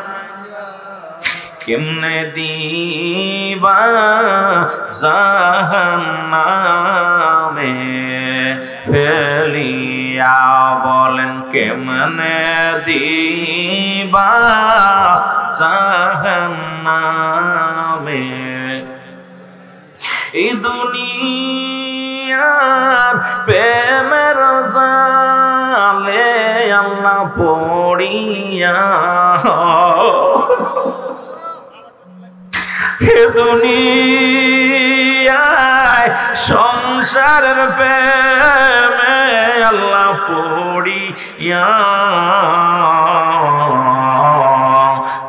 কেমনে দিবা জাহান্নামে ফেলিয়া, বলেন কেমনে দিবা জাহান্নামে। এই দুনিয়ার প্রেমের জালে আল্লাহ পড়িয়া, হে দুনিয়ায় সংসারের প্রেমে আল্লাহ পড়িয়া,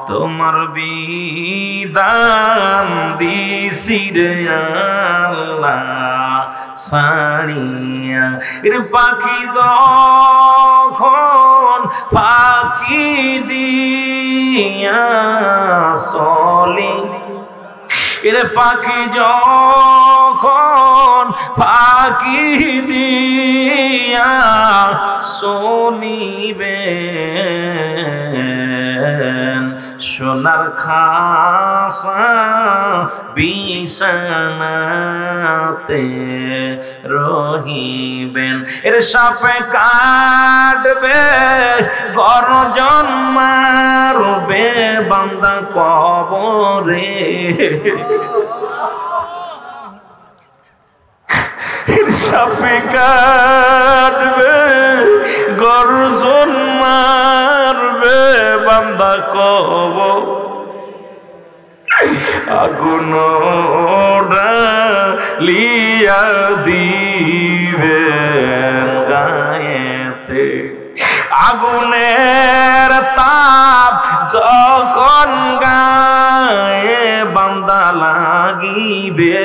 তোমার বিধান দিছির আল্লাহ সারিয়া। এর পাখি যখন পাখি দিয়া চলি, এর পাখি যখন পাখি দিয়া শুনিবে, সোনার খাসা বিছানাতে রহিবেন। এর সাপে কাটবে গর্জন মারবে বান্দা কবরে, এর সাপে কাটবে গর্জন মারবে বান্দা কবর, আগুন লিয়া দিবে গায়েতে। আগুনের তাপ যখন গায়ে বান্দা লাগিবে,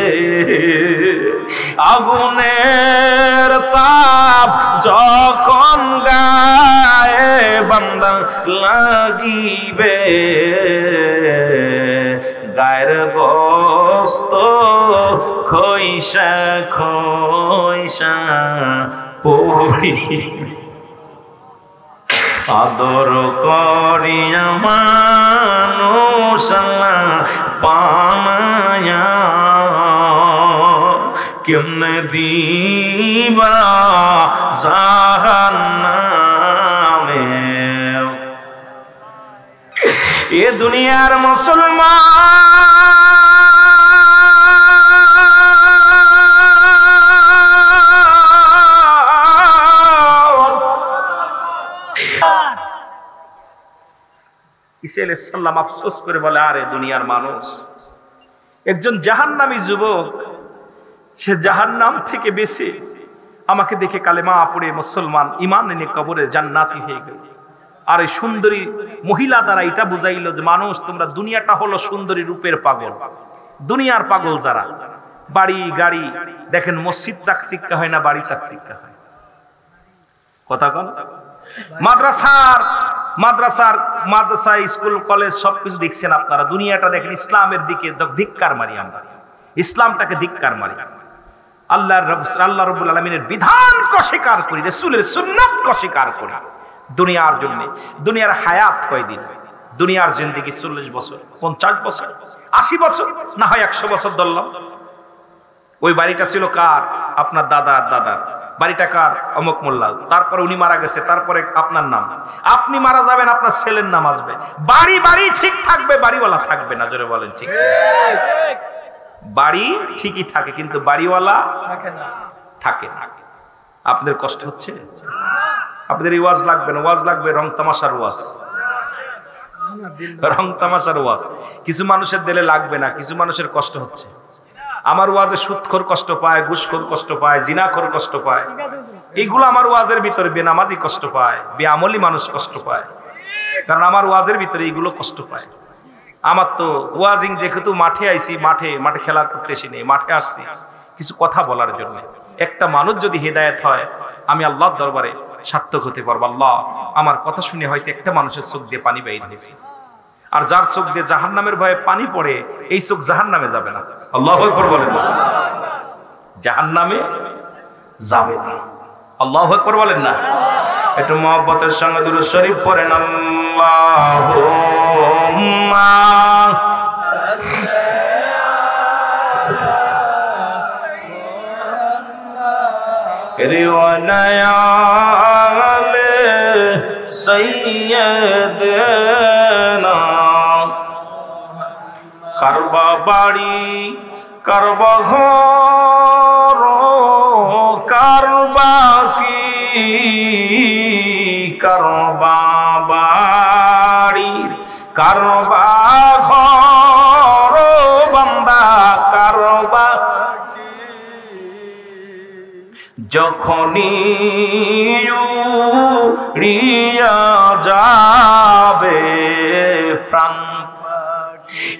আগুনের তাপ যখন গায়ে বান্দা লাগিবে, গায়ের গোস্ত খইসা খইসা পড়িবে। আদর করিয়া মানুষ আল্লাহ বানায়া, কেমনে দিবা জাহান্নামে। এ দুনিয়ার মুসলমান ঈসা আলাইহিস সালাম আফসোস করে বলে, আরে দুনিয়ার মানুষ, একজন জাহান্নামী যুবক, সে জাহান্নাম থেকে বেঁচে আমাকে দেখে কালেমা পড়ে মুসলমান ঈমান এনে কবরে জান্নাতি হয়ে গেল। আর এই সুন্দরী মহিলা দ্বারা এটা বুঝাইলো যে মানুষ, তোমরা দুনিয়াটা হলো সুন্দরী রূপের পাগল, দুনিয়ার পাগল যারা। বাড়ি গাড়ি দেখেন, মসজিদ চাকচিক্কা হয় না, বাড়ি চাকচিক্কা হয়। কথা কন, মাদ্রাসা স্কুল কলেজ সবকিছু দেখছেন আপনারা, দুনিয়াটা দেখেন। ইসলামের দিকে ধিক্কার মারি আমরা, ইসলামটাকে ধিক্কার মারি, আল্লাহ রাব্বুল আলামিনের বিধানকে অস্বীকার করি, রাসূলের সুন্নাতকে অস্বীকার করি। দুনিয়ার জন্য, দুনিয়ার হায়াত কয়দিন? দুনিয়ার জিন্দেগি 40 বছর, 50 বছর, 80 বছর, না হয় 100 বছর ধরলাম। ওই বাড়িটা ছিল কার? আপনার দাদার দাদার। বাড়িটা কার? অমুক মোল্লার। তারপরে উনি মারা গেছে, তারপরে আপনার নাম, আপনি মারা যাবেন, আপনার ছেলের নাম আসবে। বাড়ি ঠিক থাকবে, বাড়িওয়ালা থাকবে না। জোরে বলেন ঠিক? বাড়ি ঠিকই থাকে, কিন্তু বাড়িওয়ালা থাকে না। আপনাদের কষ্ট হচ্ছে? আপনাদের এই ওয়াজ লাগবে না, ওয়াজ লাগবে রং তামাশার ওয়াজ, রং তামাশার ওয়াজ। কিছু মানুষের দিলে লাগবে না, কিছু মানুষের কষ্ট হচ্ছে। আমার ওয়াজে সুদখোর কষ্ট পায়, ঘুষখোর কষ্ট পায়, জিনাখোর কষ্ট পায়। এইগুলো আমার ওয়াজের ভিতরে বেনামাজি কষ্ট পায়, বেআমলি মানুষ কষ্ট পায়, কারণ আমার ওয়াজের ভিতরে এইগুলো কষ্ট পায়। আমার তো ওয়াজিং যেহেতু মাঠে আইছি, মাঠে খেলা করতে এসে নেই, মাঠে আসছি কিছু কথা বলার জন্য। একটা মানুষ যদি হেদায়েত হয়, আমি আল্লাহর দরবারে সার্থক হতে পারবো। আল্লাহ আমার কথা শুনে হয়তো একটা মানুষের চোখ দিয়ে পানি বের হয়েছে, আর যার চোখ দিয়ে জাহান্নামের ভয়ে পানি পড়ে এই চোখ জাহান্নামে যাবে না। আল্লাহু আকবার বলেন, জাহান্নামে যাবে না। আল্লাহু আকবার বলেন না। একটু মহব্বতের সঙ্গে দুরূদ শরীফ পড়েন। আল্লাহুম্মা রিওয়ানায়ালে সাইয়্যিদানা কারবা বাড়ি কারবা ঘর কারবা কি কারবা বাড়ি কারবা ঘর বান্দা কারবা যখনই উড়িয়া যাবে প্রাণ